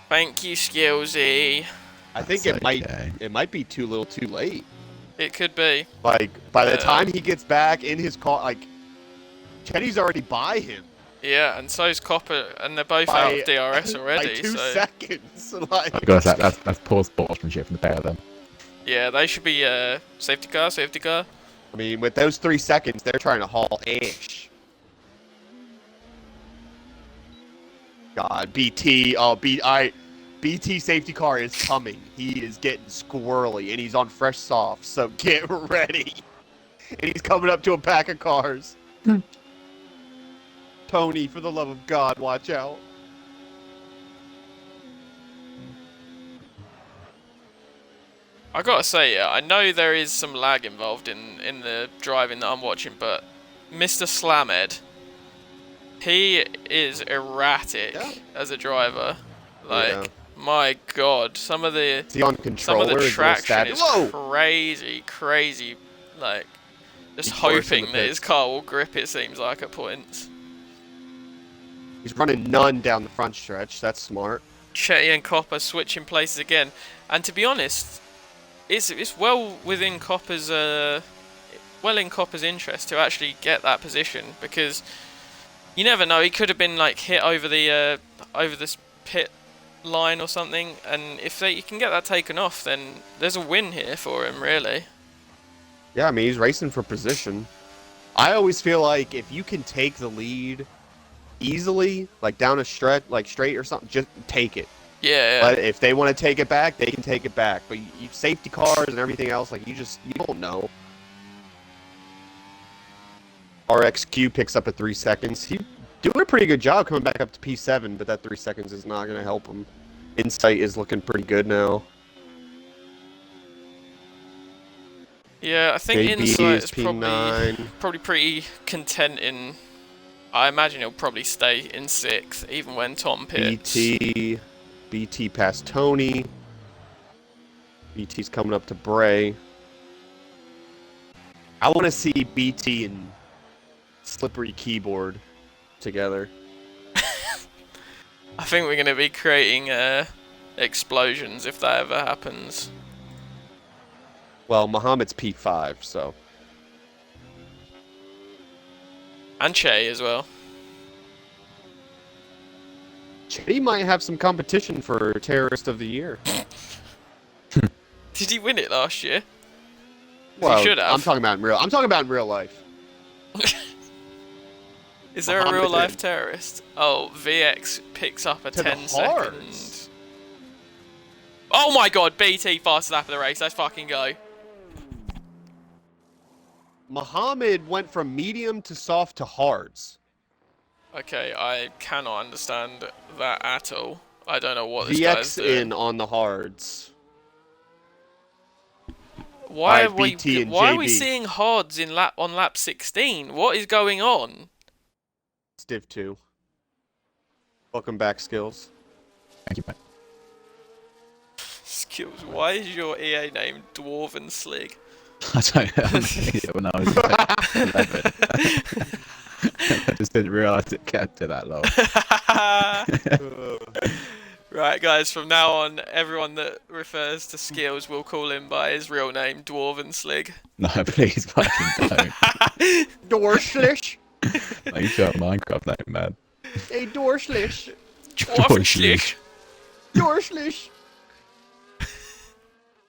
Thank you, Skillsy. I think That's it might be too little, too late. It could be. Like by the time he gets back in his car, like Chetty's already by him. Yeah, and so's Copper, and they're both out of DRS already. Like 2 so seconds. Like, Oh god, that's poor sportsmanship from the pair of them. yeah, they should be safety car, safety car. I mean, with those 3 seconds, they're trying to haul Ash. God, BT. Oh, BT safety car is coming. He is getting squirrely, and he's on fresh soft. So get ready. And he's coming up to a pack of cars. Tony, for the love of God, watch out. I gotta say, yeah, I know there is some lag involved in the driving that I'm watching, but Mr. Slamhead, he is erratic as a driver. Like, my God, some of the traction is crazy. Like, just hoping that his car will grip. It seems like at points. He's running none down the front stretch. That's smart. Chetty and Copper switching places again, and to be honest, it's well within Copper's interest to actually get that position, because you never know, he could have been like hit over this pit line or something, and if you can get that taken off, then there's a win here for him, really. Yeah, I mean, he's racing for position. I always feel like if you can take the lead easily, like down a stretch, like straight or something, just take it. Yeah. But if they want to take it back, they can take it back. But you safety cars and everything else, like you don't know. RXQ picks up at 3 seconds. He's doing a pretty good job coming back up to P7, but that 3 seconds is not going to help him. Insight is looking pretty good now. Yeah, I think JB Insight is P9. probably pretty content in. I imagine he'll probably stay in 6th, even when Tom pits. BT past Tony. BT's coming up to Bray. I want to see BT and Slippery Keyboard together. I think we're going to be creating explosions if that ever happens. Well, Muhammad's P5, so. And Che as well. He might have some competition for Terrorist of the Year. Did he win it last year? Well, he should have. I'm talking about in real life. Is there a real life terrorist? Oh, VX picks up a 10-second. Oh my God, BT fastest lap of the race. Let's fucking go. Muhammad went from medium to soft to hards. Okay, I cannot understand that at all. I don't know what this guy's VX doing. in on the hards. Why are JB. we seeing hards on lap 16? What is going on? It's Div 2. Welcome back, Skills. Thank you, mate. Skills, why is your EA name Dwarven Slig? I don't know. When I was 11. I just didn't realise it kept to that long. Right, guys, from now on, everyone that refers to Skills will call him by his real name, Dwarven Slig. No, please fucking don't. Dorschlish. Make your Minecraft name, man. Hey, Dorschlish. Dwarven Slig. Dorschlish.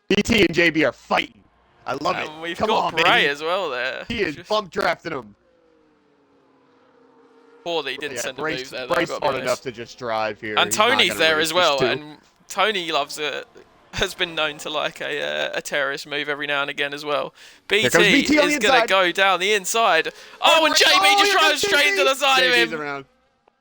BT and JB are fighting. I love it. And we've Come got on, Bray baby. as well there. He is bump drafting him. Poorly didn't send a move there. Bray's smart enough to just drive here. And Tony's there as well, and Tony loves it. Has been known to like a terrorist move every now and again as well. BT is going to go down the inside. Oh, and JB just drives straight into the side of him. Around.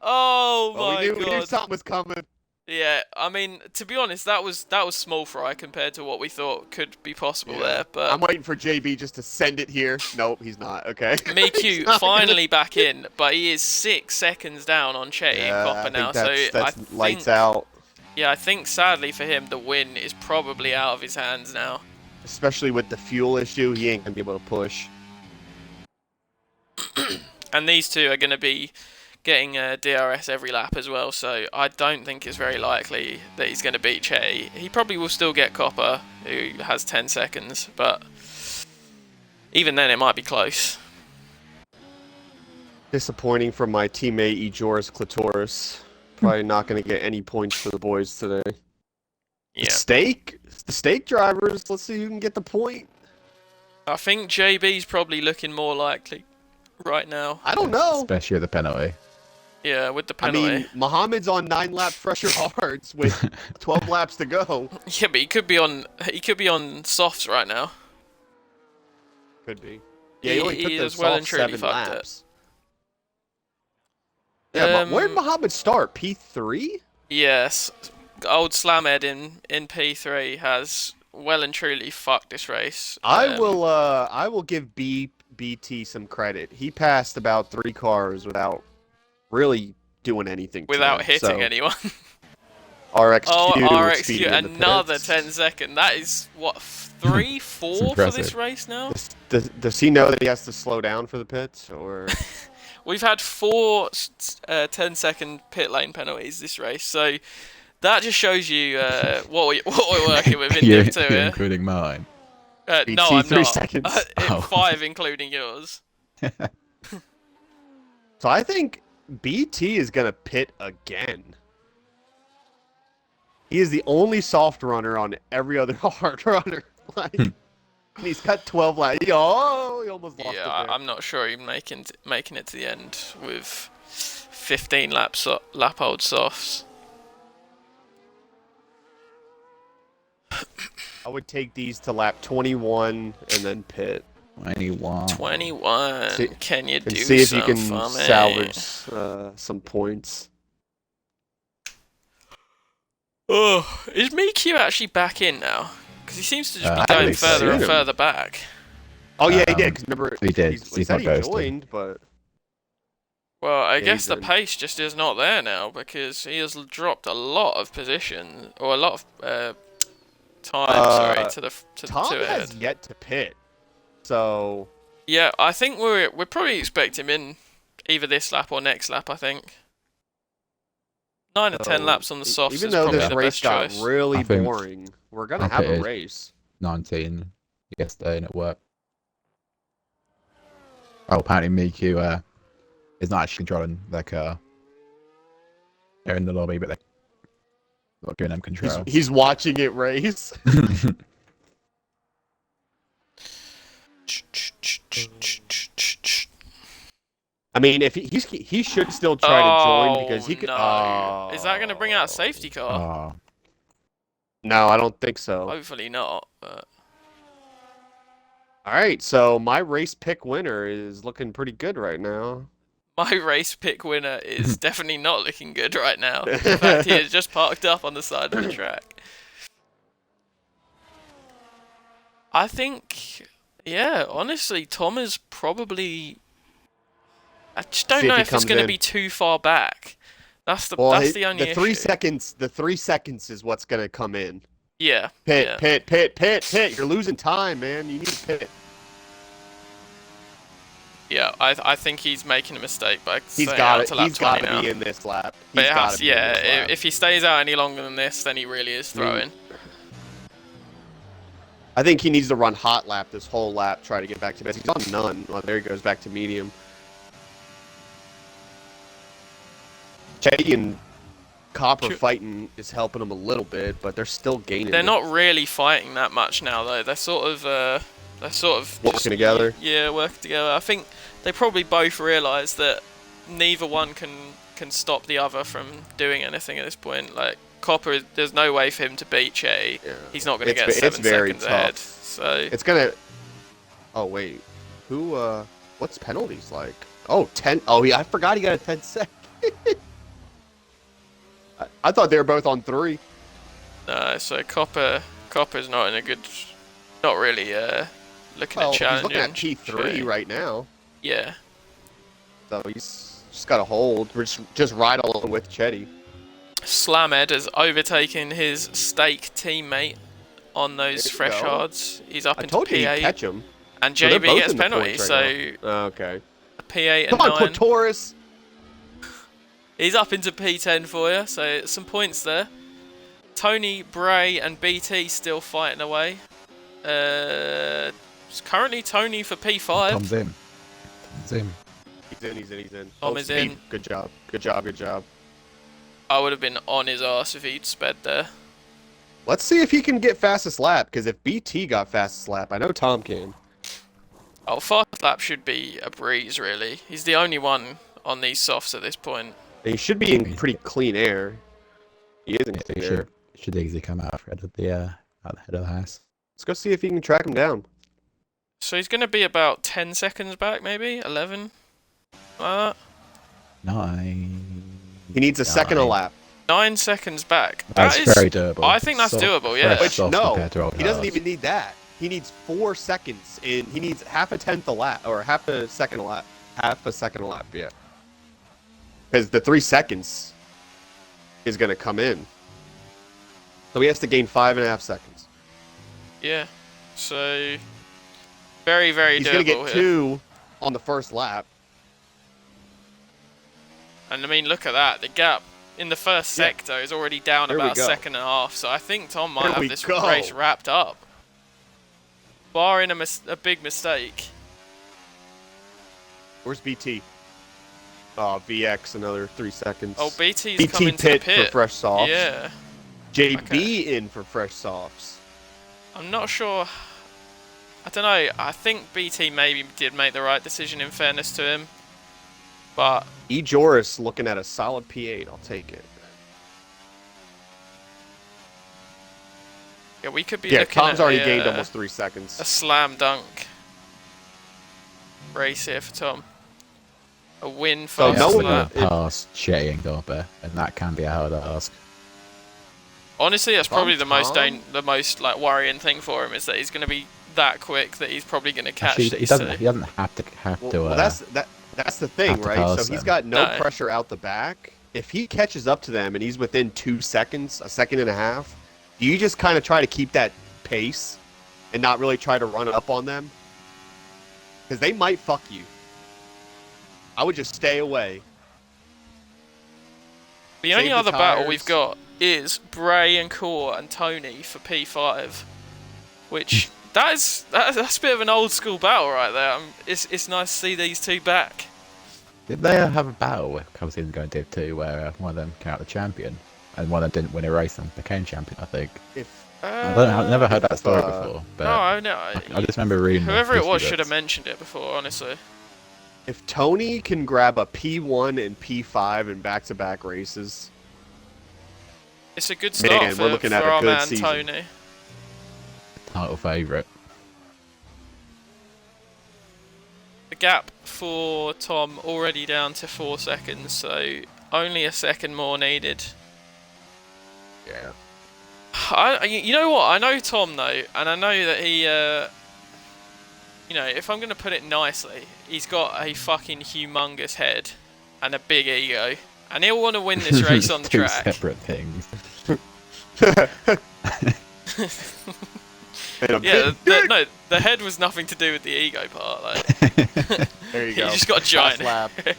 Oh my God. We knew something was coming. Yeah, I mean, to be honest, that was small fry compared to what we thought could be possible there. But I'm waiting for JB just to send it here. Nope, he's not. Okay. Miku finally back in, but he is 6 seconds down on Chetty and Copper now. So I think lights out. Yeah, I think sadly for him, the win is probably out of his hands now. Especially with the fuel issue, he ain't gonna be able to push. And these two are going to be getting a DRS every lap as well, so I don't think it's very likely that he's going to beat Chetty. He probably will still get Copper, who has 10 seconds, but even then it might be close. Disappointing from my teammate Ejoris Clitoris. Probably not going to get any points for the boys today. Yeah. The stake drivers. Let's see who can get the point. I think JB's probably looking more likely right now. I don't know. Especially at the penalty. Yeah, with the penalty. I mean, Muhammad's on 9-lap pressure hards with 12 laps to go. Yeah, but he could be on softs right now. Could be. Yeah, he only took he those is well and soft truly 7 fucked laps. Yeah, but where did Um, Muhammad start? P3? Yes, old Slamhead in P3 has well and truly fucked this race. I will give BT some credit. He passed about 3 cars without really doing anything to without them, hitting so anyone. RXQ Oh, was RXQ, speeding in the another pits. 10-second. That is, what, 3, 4 for impressive. this race now? Does he know that he has to slow down for the pits, or? We've had 4 10-second pit lane penalties this race, so that just shows you what we're working with in You're Div 2 here. including mine. No, BT, I'm 3 not. seconds. Oh. 5 including yours. So I think BT is gonna pit again. He is the only soft runner on every other hard runner. Like, and he's got 12 laps. Oh, he almost lost it Yeah, there. I'm not sure he's making it to the end with 15 lap old softs. I would take these to lap 21 and then pit 21. 21. See- Can you and do see if you can some for me? salvage some points. Oh, is Miku actually back in now? Because he seems to just be I going haven't further and seen him. further back. Oh yeah, he did. Um, 'Cause remember, he did. He He's said not he ghosted. joined, but Well, I Yeah, guess he's the in. pace just is not there now because he has dropped a lot of position or a lot of time. Sorry, to the Tom two has ahead. yet to pit. So Yeah, I think we're probably expect him in either this lap or next lap. I think 9 or 10 laps on the softs even is though probably this the race best got choice. really I think boring, we're gonna I have a pitted. race. 19 yesterday and it worked. Oh, apparently Miku is not actually controlling their car. They're in the lobby, but they're not giving them control. He's watching it race. I mean, if he should still try to join because he could. No. Is that going to bring out a safety car? Oh, No, I don't think so. Hopefully not. But All right, so my race pick winner is looking pretty good right now. my race pick winner is definitely not looking good right now. In fact, he is just parked up on the side of the track. I think, yeah, honestly, Tom is probably. I just don't See if know he if it's comes going to in. be too far back. That's the Well, the only the 3 issue. seconds. The 3 seconds is what's gonna come in. Yeah. Pit, yeah. pit. You're losing time, man. You need to pit. Yeah, I think he's making a mistake by He's staying got out it. to lap He's got 20 to now. be in this lap. But He's it got has, to be in this yeah, lap. if he stays out any longer than this, then he really is throwing. I think he needs to run hot lap this whole lap, try to get back to base. He's on none. Oh, there he goes back to medium. Chetty and Copper fighting is helping him a little bit, but they're still gaining. They're it. not really fighting that much now, though. They're sort of Working just- together? Yeah, working together. I think they probably both realise that neither one can stop the other from doing anything at this point. Like Copper, there's no way for him to beat Che. Yeah. He's not going to get It's 7 very seconds tough. ahead. So It's gonna. Oh wait, who? What's penalties like? Oh, 10. Oh yeah, I forgot he got a 10 second. I thought they were both on 3. no, so Copper's not in a good, not really looking Well, at he's challenging. looking at P3 Che. right now, Yeah. so he's just got to hold. We're just ride along with Chetty. Slamhead has overtaken his stake teammate on those There you fresh go. hards. He's up I into told you he'd P8, catch him. and So they're JB both gets in the penalties. points So right now. Okay. P8 Come and on, 9. Clitoris. He's up into P10 for you, so some points there. Tony, Bray, and BT still fighting away. It's currently Tony for P5. Tom's in. Tom's in. He's in. Tom is in. Good job. I would have been on his ass if he'd sped there. Let's see if he can get fastest lap, because if BT got fastest lap, I know Tom can. Oh, fast lap should be a breeze, really. He's the only one on these softs at this point. And he should be in pretty clean air. He is in Yeah, clean he air. should easily come out ahead of the head of the house. Let's go see if he can track him down. So he's going to be about 10 seconds back, maybe? 11? Like that? 9. He needs a second a lap. 9 seconds back. That's That is very doable. I think that's doable, yeah. fresh Which, soft no, compared to old he doesn't cars. even need that. He needs 4 seconds. He needs half a tenth a lap, or half a second a lap. Half a second a lap, yeah. Because the 3 seconds is going to come in. So he has to gain 5.5 seconds. Yeah. So, very, very He's doable going to get here. 2 on the first lap. And I mean, look at that. The gap in the first Yeah. sector is already down Here we about a go. second and a half. So I think Tom might Here have we this go. race wrapped up. Barring a big mistake. Where's BT? Oh, VX, another 3 seconds. Oh, BT's BT coming to the pit for pit. fresh softs. Yeah. JB Okay. in for fresh softs. I'm not sure. I don't know. I think BT maybe did make the right decision in fairness to him. But E. Joris looking at a solid P8. I'll take it. yeah, we could be Yeah, looking Tom's at already a, gained almost 3 seconds. a slam dunk race here for Tom. A win So fast no one- lap. it- Jetting Dorper, and that can be a hard ask. Honestly, that's probably the most Tom? like worrying thing for him is that he's going to be that quick that he's probably going to catch Actually, these he doesn't. two. He doesn't have to. Well, that's the thing, have to right? pass So he's them. got no No. pressure out the back. If he catches up to them and he's within 2 seconds, a second and a half, do you just kind of try to keep that pace and not really try to run up on them? Because they might fuck you. I would just stay away. The only Save the other battle tires. we've got is Bray and Core and Tony for P5, which that's a bit of an old school battle right there. It's nice to see these two back. Did they have a battle a couple of seasons ago in Div 2 where one of them came out the champion and one of them didn't win a race and became champion? I think. I've never heard that story before, but No, I just remember reading. the whoever it was history should have books. mentioned it before. Honestly, If Tony can grab a P1 and P5 in back-to-back races, it's a good start Man, for, we're looking for at a our good man season. Tony. Title favourite. The gap for Tom already down to 4 seconds, so only a second more needed. yeah. You know what? I know Tom though, and I know that he, you know, if I'm gonna put it nicely, he's got a fucking humongous head and a big ego, and he'll want to win this race on Two track. separate things. And a Yeah, big no, the head was nothing to do with the ego part. Like, there you he go. just got a giant lap. head.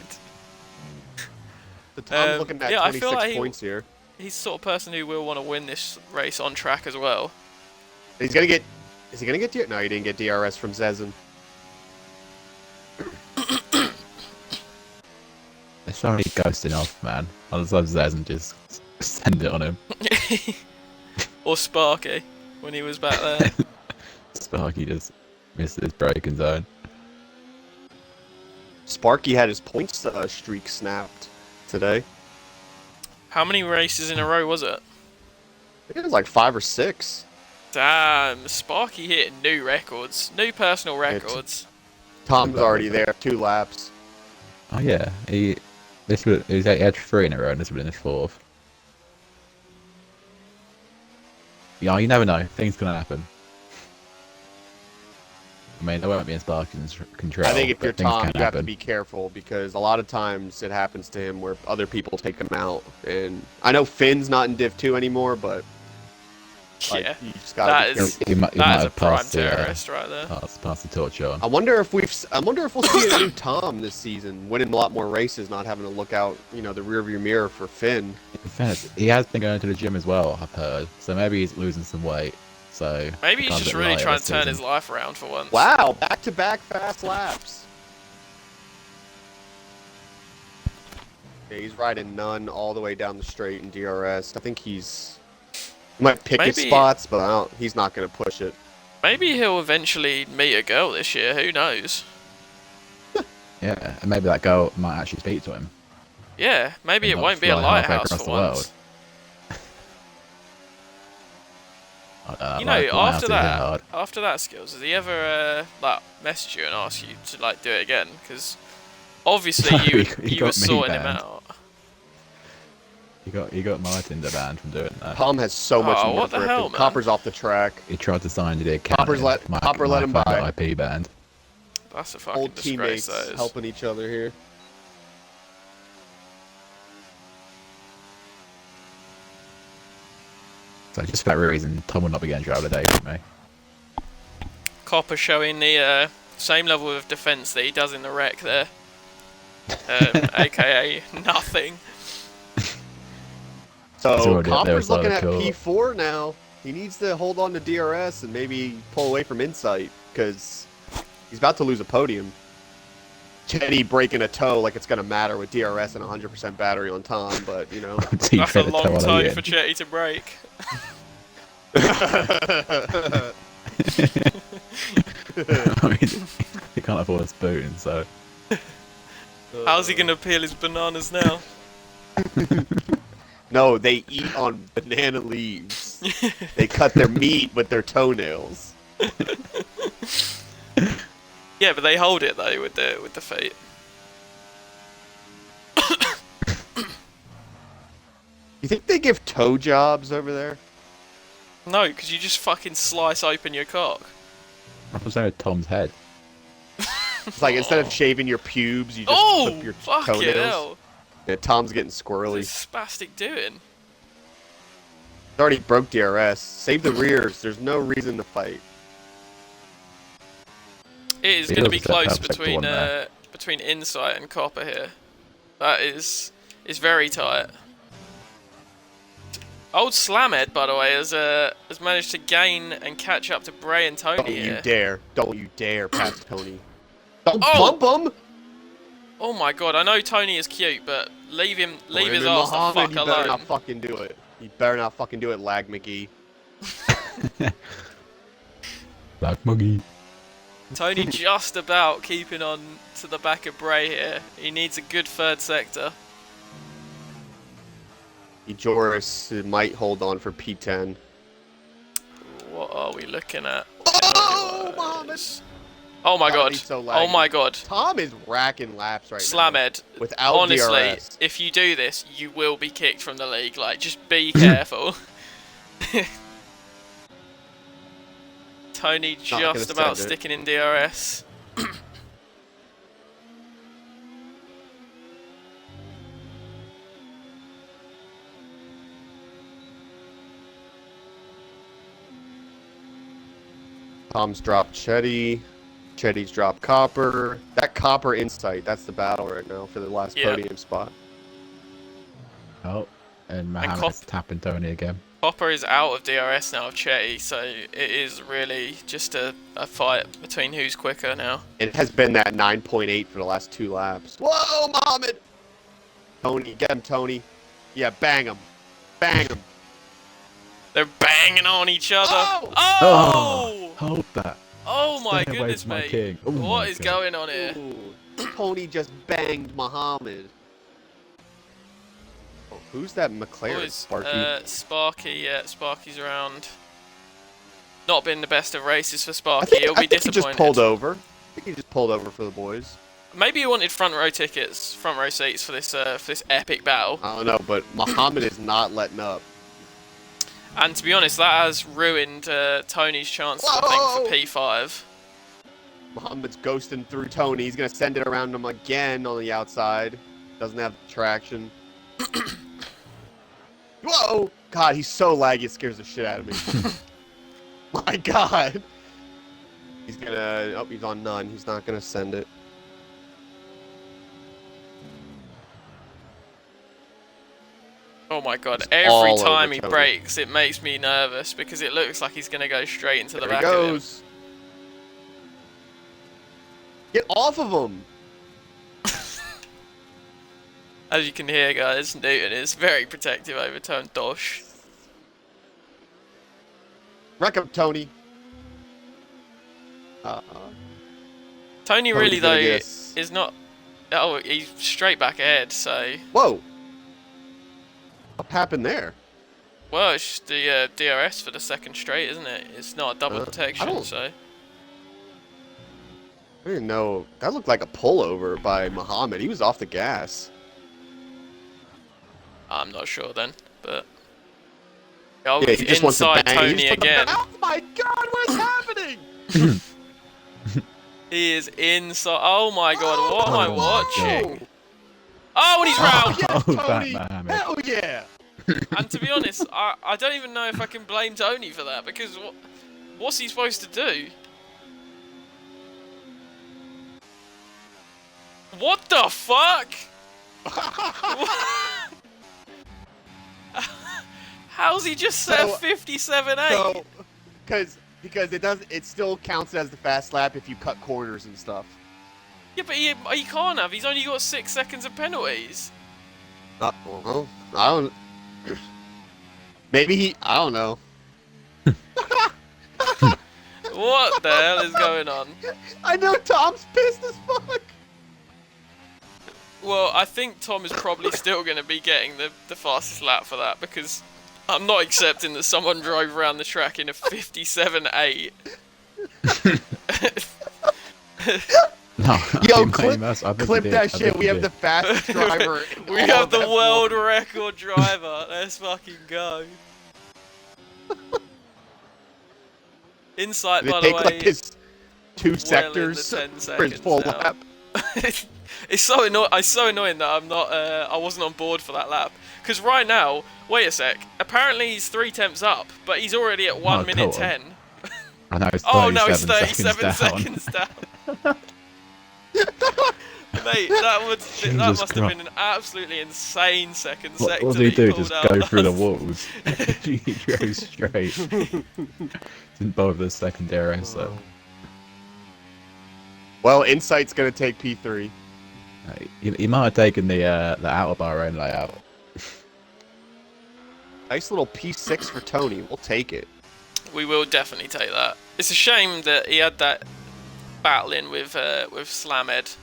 The Tom's looking at yeah, I 26 feel like points here. He's the sort of person who will want to win this race on track as well. He's gonna get. Is he gonna get DRS? No, he didn't get DRS from Zezin. It's only ghosting off, man. I just love Zez and just send it on him. Or Sparky when he was back there. Sparky just missed his braking zone. Sparky had his points streak snapped today. How many races in a row was it? I think it was like 5 or 6. Damn, Sparky hitting new records, new personal records. Tom's already there, 2 laps. Oh yeah, he had 3 in a row, and this would have been his 4th. Yeah, you never know. Things can happen. I mean, they won't be in Sparkin's control. I think if but you're things Tom, can you have to happen. be careful because a lot of times it happens to him where other people take him out. And I know Finn's not in Div 2 anymore, but Like, Yeah, you just gotta be careful. He might that is a have prime passed terrorist right there. pass the torch on. I wonder if we'll see a new Tom this season, winning a lot more races, not having to look out, the rearview mirror for Finn. In fairness, he has been going to the gym as well, I've heard. So maybe he's losing some weight. So Maybe he's becomes a just bit really lighter trying this to turn season. his life around for once. Wow, back-to-back fast laps. Yeah, he's riding none all the way down the straight in DRS. I think he might pick his Maybe- spots, but he's not going to push it. Maybe he'll eventually meet a girl this year. Who knows? Yeah, and maybe that girl might actually speak to him. Yeah, maybe it And not won't be a fly halfway lighthouse across for the world. once. I You like know, Lighthouse after hit him that, hard. after that, Skills, has he ever message you and ask you to do it again? Because obviously No, you he you got were me sorting him banned. out. He got my Tinder banned from doing that. Tom has so much Oh, more what the grip, hell, and man? Copper's off the track. He tried to sign the account. Copper's let him phone by. got IP banned. That's a fucking Old disgrace. teammates That is. helping each other here. So just for that reason, Tom will not be getting driver of the day from me. Copper showing the same level of defense that he does in the wreck there. AKA nothing. It's So already up there Copper's with looking at Cool. P4 now. He needs to hold on to DRS and maybe pull away from Insight because he's about to lose a podium. Chetty breaking a toe like it's going to matter with DRS and 100% battery on Tom, but That's a long time for Chetty to break. I mean, he can't afford a spoon, so How's he gonna peel his bananas now? No, they eat on banana leaves. They cut their meat with their toenails. Yeah, but they hold it though with the feet. You think they give toe jobs over there? No, because you just fucking slice open your cock. I was saying Tom's head. It's like instead of shaving your pubes, you just Oh, clip your fucking toenails. hell! Yeah, Tom's getting What's squirrely. this spastic doing? He already broke DRS. Save the rears. There's no reason to fight. It is He going to be does set close up sector one there. between Insight and Copper here. That is very tight. Old Slamhead, by the way, has managed to gain and catch up to Bray and Tony Don't here. you dare. Don't you dare pass Tony. Don't Oh! bump him! Oh my god, I know Tony is cute, but leave his Raymond ass the Muhammad, fuck you better alone. not fucking do it. You better not fucking do it, Lag McGee. Black Muggy. Tony just about keeping on to the back of Bray here. He needs a good third sector. Joris might hold on for P10. What are we looking at? Oh, Muhammad! Oh my Oh, god. he's so Oh my laggy. god. Tom is racking laps right now. Slamhead. Without Honestly, DRS. if you do this, you will be kicked from the league. Like, just be careful. Tony Not gonna just about stand it. sticking in DRS. Tom's dropped Chetty. Chetty's dropped Copper. That Copper Insight, that's the battle right now for the last Yeah. podium spot. Oh, and Mohammed's tapping Tony again. Popper is out of DRS now of Chetty, so it is really just a fight between who's quicker now. It has been that 9.8 for the last 2 laps. Whoa, Muhammad! Tony, get him, Tony. Yeah, bang him. Bang him. They're banging on each other. Oh! Oh! Hold that. Oh my Stay away goodness, from my mate. king. Oh What my is God. going on here? Ooh, Tony just banged Muhammad. Oh, who's that McLaren? Boys, Sparky? Sparky, yeah, Sparky's around. Not been the best of races for I Sparky. think, He'll I be think he disappointed. just pulled over. I think he just pulled over for the boys. Maybe he wanted front row tickets, front row seats for this epic battle. I don't know, but Muhammad is not letting up. And to be honest, that has ruined Tony's chances, I think, for P5. Muhammad's ghosting through Tony. He's going to send it around him again on the outside. Doesn't have traction. Whoa! God, he's so laggy, it scares the shit out of me. My God. He's gonna... Oh, he's on none. He's not gonna send it. Oh my God! Just Every all time over he Tony. breaks, it makes me nervous because it looks like he's gonna go straight into the There back he of him. goes. Get off of him! As you can hear, guys, Newton is very protective over Tone Dosh. Wreck him, Tony. Tony Tony's really, gonna though, get us- is not... Oh, he's straight back ahead, so... Whoa! What happened there? Well, it's just the DRS for the second straight, isn't it? It's not a double I detection, don't- so... I didn't know. That looked like a pullover by Muhammad. He was off the gas. I'm not sure then, but... Oh, Yeah, he's he just wants to inside bang. Tony He's again. Oh my God, what is happening? He is inside... Oh my God, what am I Oh, watching? Oh, and he's round! Yes, Oh, that Tony! Muhammad. Hell yeah! And to be honest, I don't even know if I can blame Tony for that, because what's he supposed to do? What the fuck? How's he just set So- 57.8? So, because it still counts as the fast lap if you cut corners and stuff. Yeah, but he can't have. He's only got 6 seconds of penalties. Well, I don't. Maybe he. I don't know. What the hell is going on? I know Tom's pissed as fuck. Well, I think Tom is probably still going to be getting the fastest lap for that, because I'm not accepting that someone drove around the track in a 57.8. No, Yo, I clip think he did. that I shit. think We he have did. the fastest driver. in We all have of the F1. world record driver. Let's fucking go. Insight, They by the take way, like his 2 well in sectors the 10 for his seconds full now. lap. It's so annoying. It's so annoying that I'm not. I wasn't on board for that lap. Because right now, wait a sec. Apparently he's 3 temps up, but he's already at 1 minute go on. 10. I know, it's Oh no, he's 37 37 seconds seconds down. Mate, that Jesus must have Christ. been an absolutely insane second What sector. did he that do? pulled Just out go through the last. walls. He drove straight. Didn't bother the second DRS though. Well, Insight's gonna take P3. He might have taken the outer Bahrain layout. Nice little P6 for Tony. We'll take it. We will definitely take that. It's a shame that he had that battling with Slamed.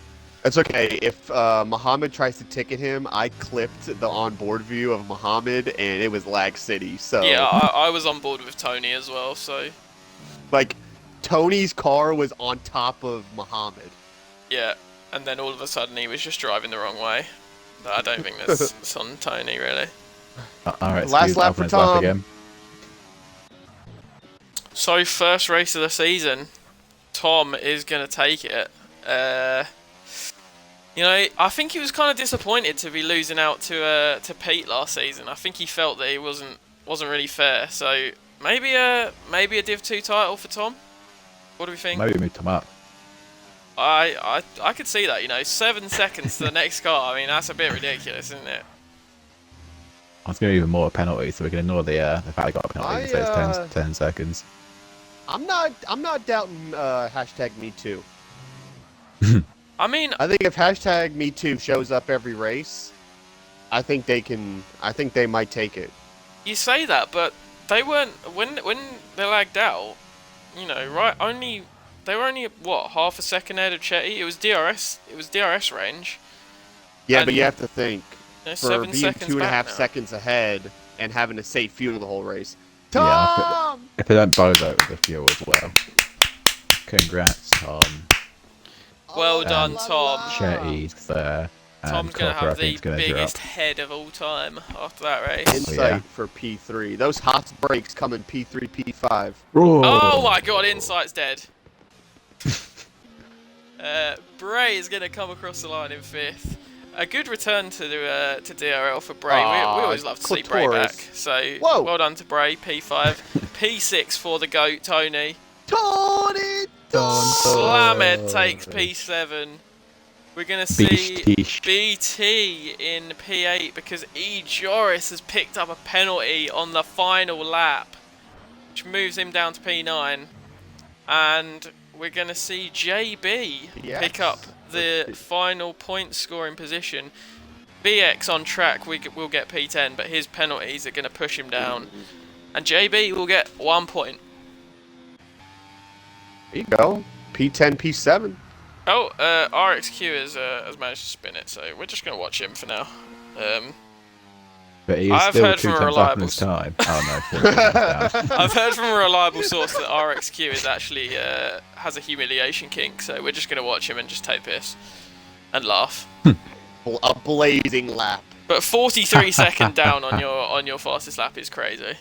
That's okay. If Muhammad tries to ticket him, I clipped the onboard view of Muhammad, and it was lag city. So Yeah, I was on board with Tony as well. So like, Tony's car was on top of Muhammad. yeah, and then all of a sudden he was just driving the wrong way. I don't think that's on Tony really. Alright, Last lap for Tom. Again. So first race of the season, Tom is gonna take it. You know, I think he was kind of disappointed to be losing out to Pete last season. I think he felt that he wasn't really fair. So maybe a Div 2 title for Tom. What do we think? Maybe move Tom up. I could see that. You know, 7 seconds to the next car. I mean, that's a bit ridiculous, isn't it? I was going to even more penalty, so we can ignore the fact I got a penalty. So it's 10 seconds. I'm not doubting hashtag Me Too. I mean, I think if hashtag Me Too shows up every race, I think they might take it. you say that, but they weren't when they lagged out. You know, right? They were only what, half a second ahead of Chetty. It was DRS range. Yeah, And- but you have to think, You know, for 7 being seconds 2.5 back now. seconds ahead and having a safe fuel the whole race. Yeah, Tom! If they don't bozo with the fuel as well. Congrats, Tom. Well Oh, done, la, la, Tom. la. Chetty's there. Tom's And gonna Copper, I have the think, is gonna drop. biggest head of all time after that race. Insight yeah. for P3. Those hot brakes come in P3, P5. Oh my God, Insight's dead. Bray is gonna come across the line in 5th. A good return to DRL for Bray. We Aw, always love to see Bray Clitoris. back. So Whoa. well done to Bray. P5, P6 for the GOAT Tony. Tony! Slamed takes P7. We're gonna see BT in P8 because E. Joris has picked up a penalty on the final lap, which moves him down to P9, and we're gonna see JB pick up the final point scoring position. BX on track will get P10, but his penalties are gonna push him down, and JB will get 1 point. There you go. P10, P7. Oh, RXQ has managed to spin it, so we're just going to watch him for now. But he's I've still heard from a 2 times up in reliable his time. Oh no, 4 times down. I've heard from a reliable source that RXQ is actually has a humiliation kink, so we're just going to watch him and just take piss and laugh. A blazing lap. But 43 second down on your fastest lap is crazy.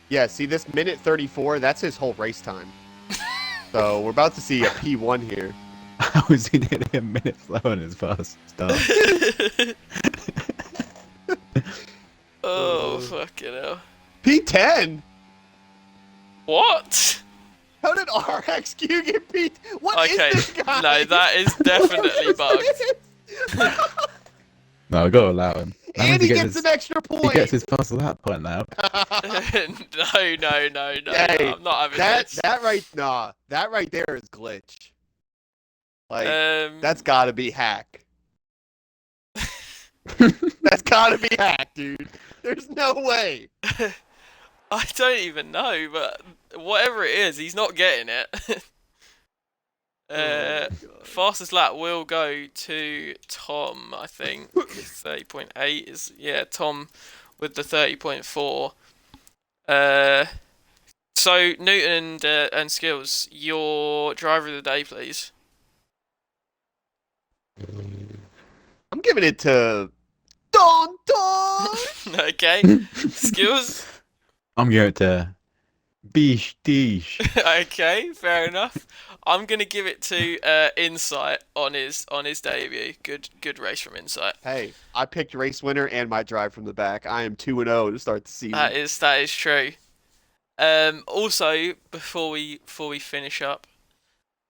Yeah, see this minute 34, that's his whole race time. So we're about to see a P1 here. How was he nearly a minute slower on his first start? Oh, fucking hell. P10? What? How did RXQ get P? What is this guy? No, that is definitely bugged. No, I gotta allow him. And he gets an extra point. He gets his first lap point now. No. Hey, I'm not having this. That right there is glitch. Like, Um, that's gotta be hack. That's gotta be hack, dude. There's no way. I don't even know, but whatever it is, he's not getting it. Fastest lap will go to Tom, I think. 30.8 is, yeah, Tom with the 30.4. So Newton and Skills, your driver of the day, please. I'm giving it to Don Don. Okay, Skills. I'm going to Bish Dish. Okay, fair enough. I'm gonna give it to Insight on his debut. Good race from Insight. Hey, I picked race winner and my drive from the back. I am 2-0 to start the season. That is true. Also, before we finish up,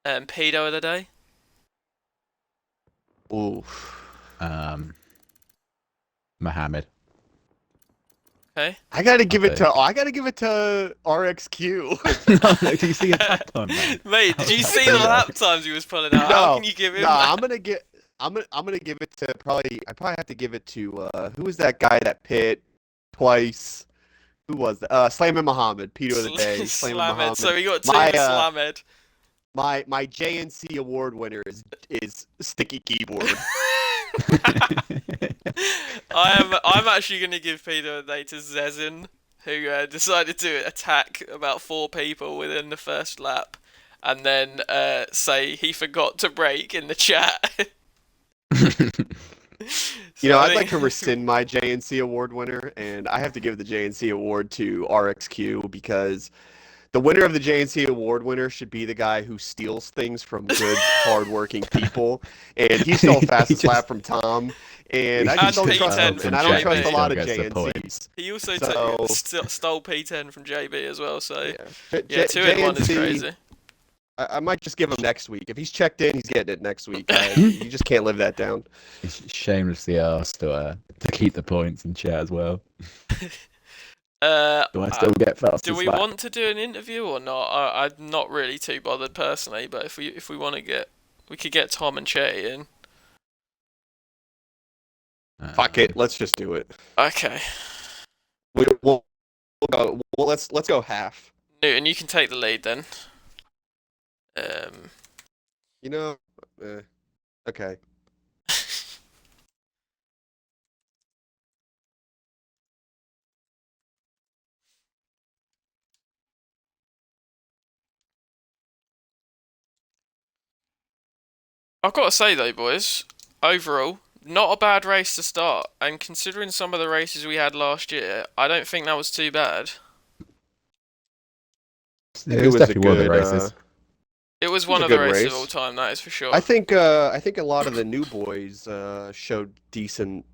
pedo of the day. Ooh. Mohammed. Okay. I gotta give it to RXQ. No, do you see a tap on that? Mate, did you see the lap times he was pulling out? How can you give him no, that? I'm gonna give it to I probably have to give it to who was that guy that pit twice? Who was that? Slamming Muhammad, Peter of the day. Slamming Muhammad. So we got two Slamed. My JNC award winner is Sticky Keyboard. I'm actually gonna give Peter of the day to Zezin, who decided to attack about 4 people within the first lap, and then say he forgot to brake in the chat. I'd like to rescind my JNC award winner, and I have to give the JNC award to RXQ because the winner of the JNC award winner should be the guy who steals things from good, hardworking people, and he stole fastest lap from Tom. And I just don't trust him, and I don't trust a lot of JNCs. He also stole P10 from JB as well, so yeah, 2 in 1 is crazy. I might just give him next week. If he's checked in, he's getting it next week. You just can't live that down. It's shamelessly asked to keep the points in chat as well. Do I still get fastest Do we lap? want to do an interview or not? I'm not really too bothered personally, but if we want to we could get Tom and Chetty in. Fuck it, let's just do it. Okay. We'll go. Well, let's go half. Newton, you can take the lead then. Okay. I've got to say though, boys, overall, not a bad race to start, and considering some of the races we had last year, I don't think that was too bad. It was definitely one of the races. It was It was one a of the good races race. of all time, that is for sure. I think a lot of the new boys showed decent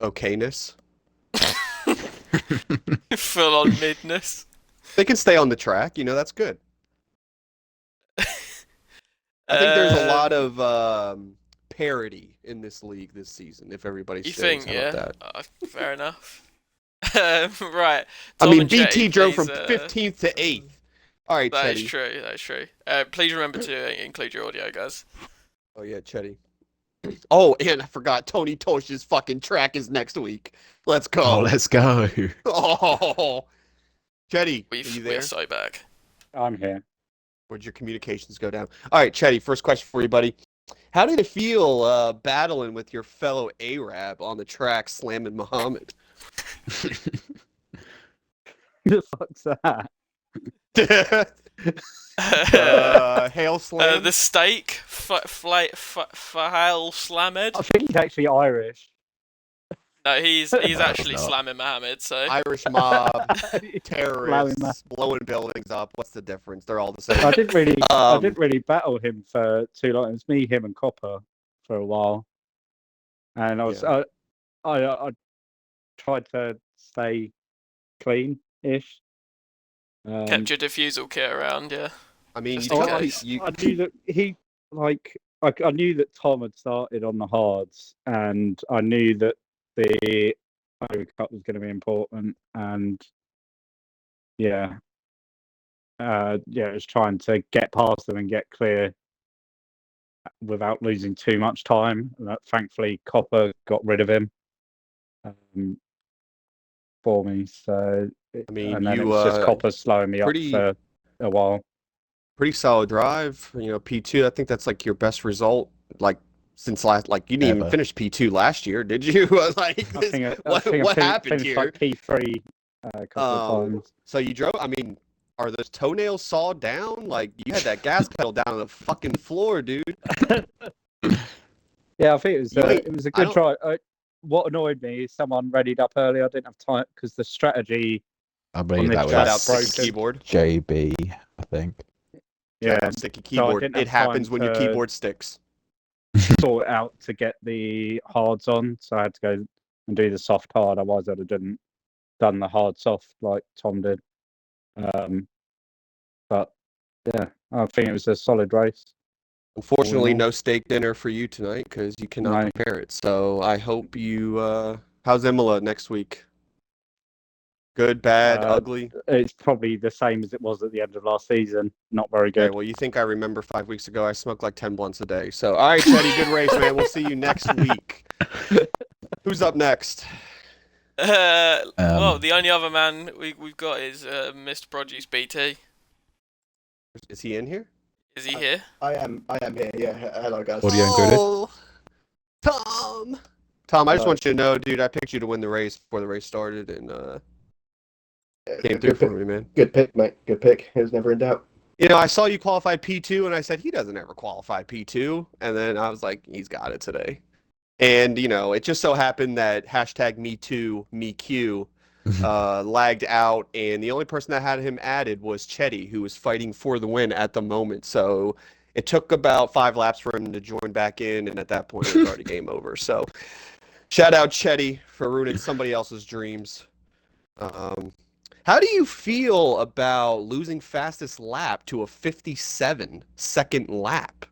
okayness. Full on midness. They can stay on the track, that's good. I think there's a lot Um, of parity in this league this season if everybody You stays. think, How about yeah? that? Fair enough. Right, I Tom mean, and Chetty, BT drove please. from 15th to 8th. All right, That is Chetty. true. That is true. Please remember to include your audio, guys. Oh yeah, Chetty. Oh, and I forgot Tony Tosh's fucking track is next week. Let's go. Oh, let's go. Oh, Chetty, are you We're there? so back. I'm here. Where'd your communications go down? All right, Chetty, first question for you, buddy. How did it feel battling with your fellow Arab on the track, slamming Muhammad? The fuck's that? Hail slam? The steak, Fahal Slamed. I think he's actually Irish. No, he's it's actually not. slamming Mohammed. So Irish mob, Slamming terrorists, blowing buildings up. What's the difference? They're all the same. I didn't Um, really battle him for too long. It was me, him, and Copper for a while, and I tried to stay clean-ish. kept your diffusal kit around, yeah. I mean, Just you in took case. you, I knew that I knew that Tom had started on the hards, and I knew that the overcut was going to be important, and yeah, it was trying to get past them and get clear without losing too much time. Thankfully, Copper got rid of him for me. So, I mean, and then you, it was just Copper slowing me pretty- up for a while. pretty solid drive. P2. I think that's like your best result, like since last. Like you didn't even Ever. finish P2 last year, did you? Like, I think I what think I happened finished here? like P3 a couple of times. So you drove. I mean, are those toenails sawed down? Like you had that gas pedal down on the fucking floor, dude. Yeah, I think it was You ain't- it was a I good try. What annoyed me is someone readied up early. I didn't have time because the strategy. I believe this that Shout out was track sticky keyboard. JB, I think. Yeah, Shout out sticky so I keyboard. didn't It have happens time when your to- keyboard sticks. sort out to get the hards on, so I had to go and do the soft hard. Otherwise, I'd have done the hard soft like Tom did. But yeah, I think it was a solid race. Unfortunately, All in all. no steak dinner for you tonight because you cannot No. prepare it. So I hope you. How's Imola next week? Good, bad, ugly. It's probably the same as it was at the end of last season. Not very Okay, good. well, you think I remember 5 weeks ago? I smoked like 10 blunts a day. So, all right, Chetty, good race, man. We'll see you next week. Who's up next? Well, the only other man we've got is Mr. Produce BT. Is he in here? Is he here? I am here. Yeah. Hello, guys. Audio included? Oh, Tom. Tom, I just Hello. want you to know, dude, I picked you to win the race before the race started, and Yeah, came good, through good, for pick, me, man. good pick, mate. Good pick. It was never in doubt. I saw you qualify P2, and I said, he doesn't ever qualify P2. And then I was like, he's got it today. And, it just so happened that hashtag #MeToo, MeQ lagged out, and the only person that had him added was Chetty, who was fighting for the win at the moment. So it took about 5 laps for him to join back in, and at that point, it was already game over. So shout out Chetty for ruining somebody else's dreams. How do you feel about losing fastest lap to a 57-second lap?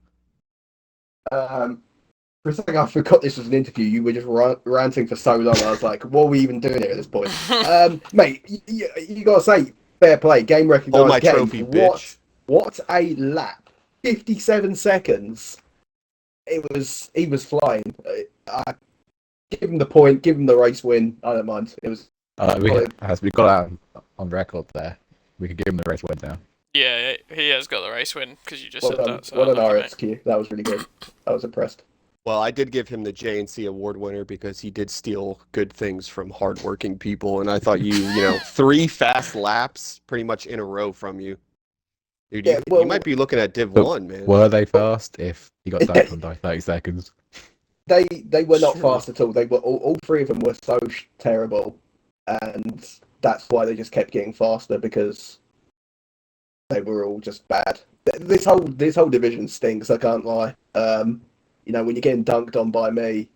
For a second, I forgot this was an interview. You were just ranting for so long. I was like, what are we even doing here at this point? Mate, you got to say, fair play. Game recognized Hold my game. trophy, bitch. What a lap. 57 seconds. He was flying. Give him the point. Give him the race win. I don't mind. It was. We got out on record there. We could give him the race win now. Yeah, he has got the race win because you just Well said done. that. So Well done, I like it, RSQ. That was really good. I was impressed. Well, I did give him the JNC award winner because he did steal good things from hardworking people, and I thought you 3 fast laps pretty much in a row from you. Dude, Yeah, you well- might be looking at Div But 1, man. Were they fast if he got dunked on by 30 seconds? They were not Sure. fast at all. They were all 3 of them were so terrible, and that's why they just kept getting faster because they were all just bad. This whole division stinks. I can't lie. You know, when you're getting dunked on by me,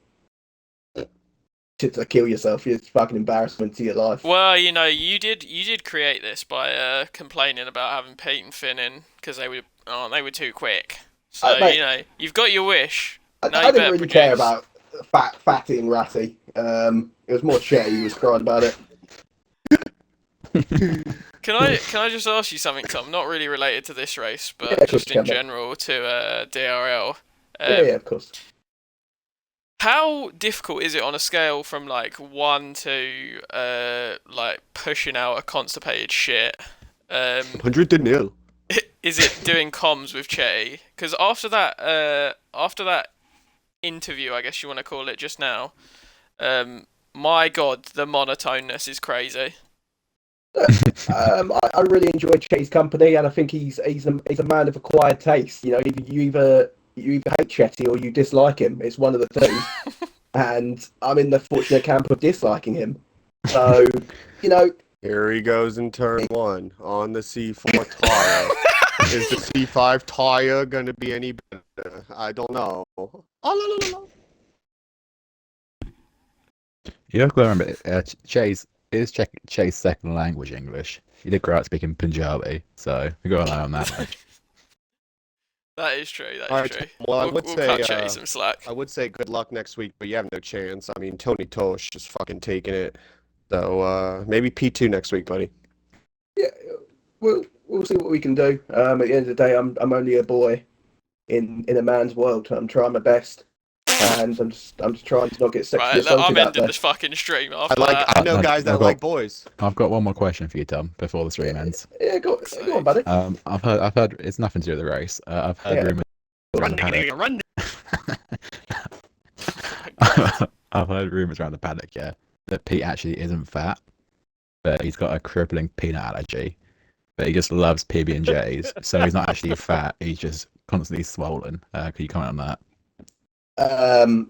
to kill yourself, it's fucking embarrassment to your life. Well, you know, you did create this by complaining about having Pete and Finn in because they were too quick. So Mate, you know, you've got your wish. I Now you didn't better really produce. care about Fatty and Ratty. It was more Chetty who was crying about it. Can I just ask you something, Tom? Not really related to this race, but Yeah, just sure, in general to DRL. Yeah, of course. How difficult is it on a scale from like 1 to like pushing out a constipated shit? 100-0. Is it doing comms with Che? Because after that interview, I guess you want to call it just now, my God, the monotoneness is crazy. I really enjoyed Chetty's company, and I think he's a man of acquired taste. You know, you either hate Chetty or you dislike him. It's one of the two. And I'm in the fortunate camp of disliking him. So, you know. Here he goes in turn 1 on the C4 tire. Is the C5 tire going to be any better? I don't know. Oh, la, la, la, la. You have to remember, Che's second language English. He did grow up speaking Punjabi, so we got an eye on that much. That is true. That is Alright, true. well, I we'll would we'll say, cut Che some slack. I would say good luck next week, but you have no chance. I mean, Tony Tosh just fucking taking it. So maybe P2 next week, buddy. Yeah, we'll see what we can do. At the end of the day, I'm only a boy in a man's world. I'm trying my best, and I'm just trying to not get sexually Right, look, I'm assaulted out ending there. this fucking stream I after that. I know guys that I've got- like boys. I've got one more question for you, Tom, before the stream ends. Yeah, go on, buddy. I've heard it's nothing to do with the race. I've heard Yeah. rumors. Run, around the nigga, run. paddock. I've heard rumors around the paddock, yeah, that Pete actually isn't fat, but he's got a crippling peanut allergy. But he just loves PB and J's, so he's not actually fat. He's just constantly swollen. Can you comment on that?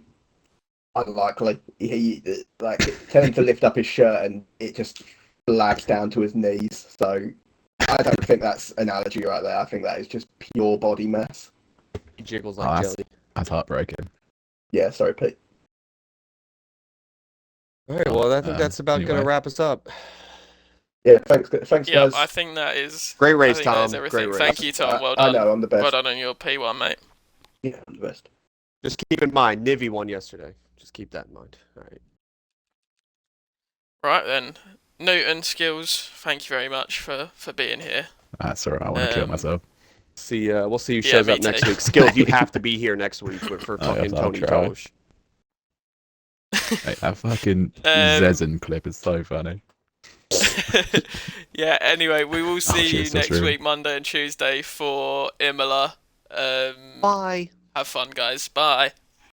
Unlikely. He tell him to lift up his shirt and it just flags down to his knees. So I don't think that's an allergy right there. I think that is just pure body mass. He jiggles Oh, like jelly. That's heartbreaking. Yeah, sorry, Pete. All right, well, I think that's about anyway. going to wrap us up. Yeah, thanks, Yeah, guys. I think that is. Great I race, think that Tom. is everything. Great race. Thank you, Tom. Well I done. know, I'm the best. Well done on your P1, mate. Yeah, I'm the best. Just keep in mind, Nivi won yesterday. Just keep that in mind. All right. Right then, Newton Skills. Thank you very much for being here. That's alright. I want to kill myself. See, we'll see who Yeah, shows me up next too. week. Skills, you have to be here next week for Oh, fucking yes, I'll Tony try. Tosh. Mate, that fucking Zezen clip is so funny. Yeah. Anyway, we will see you shit, that's next rude. week, Monday and Tuesday for Imola. Bye. Have fun, guys. Bye.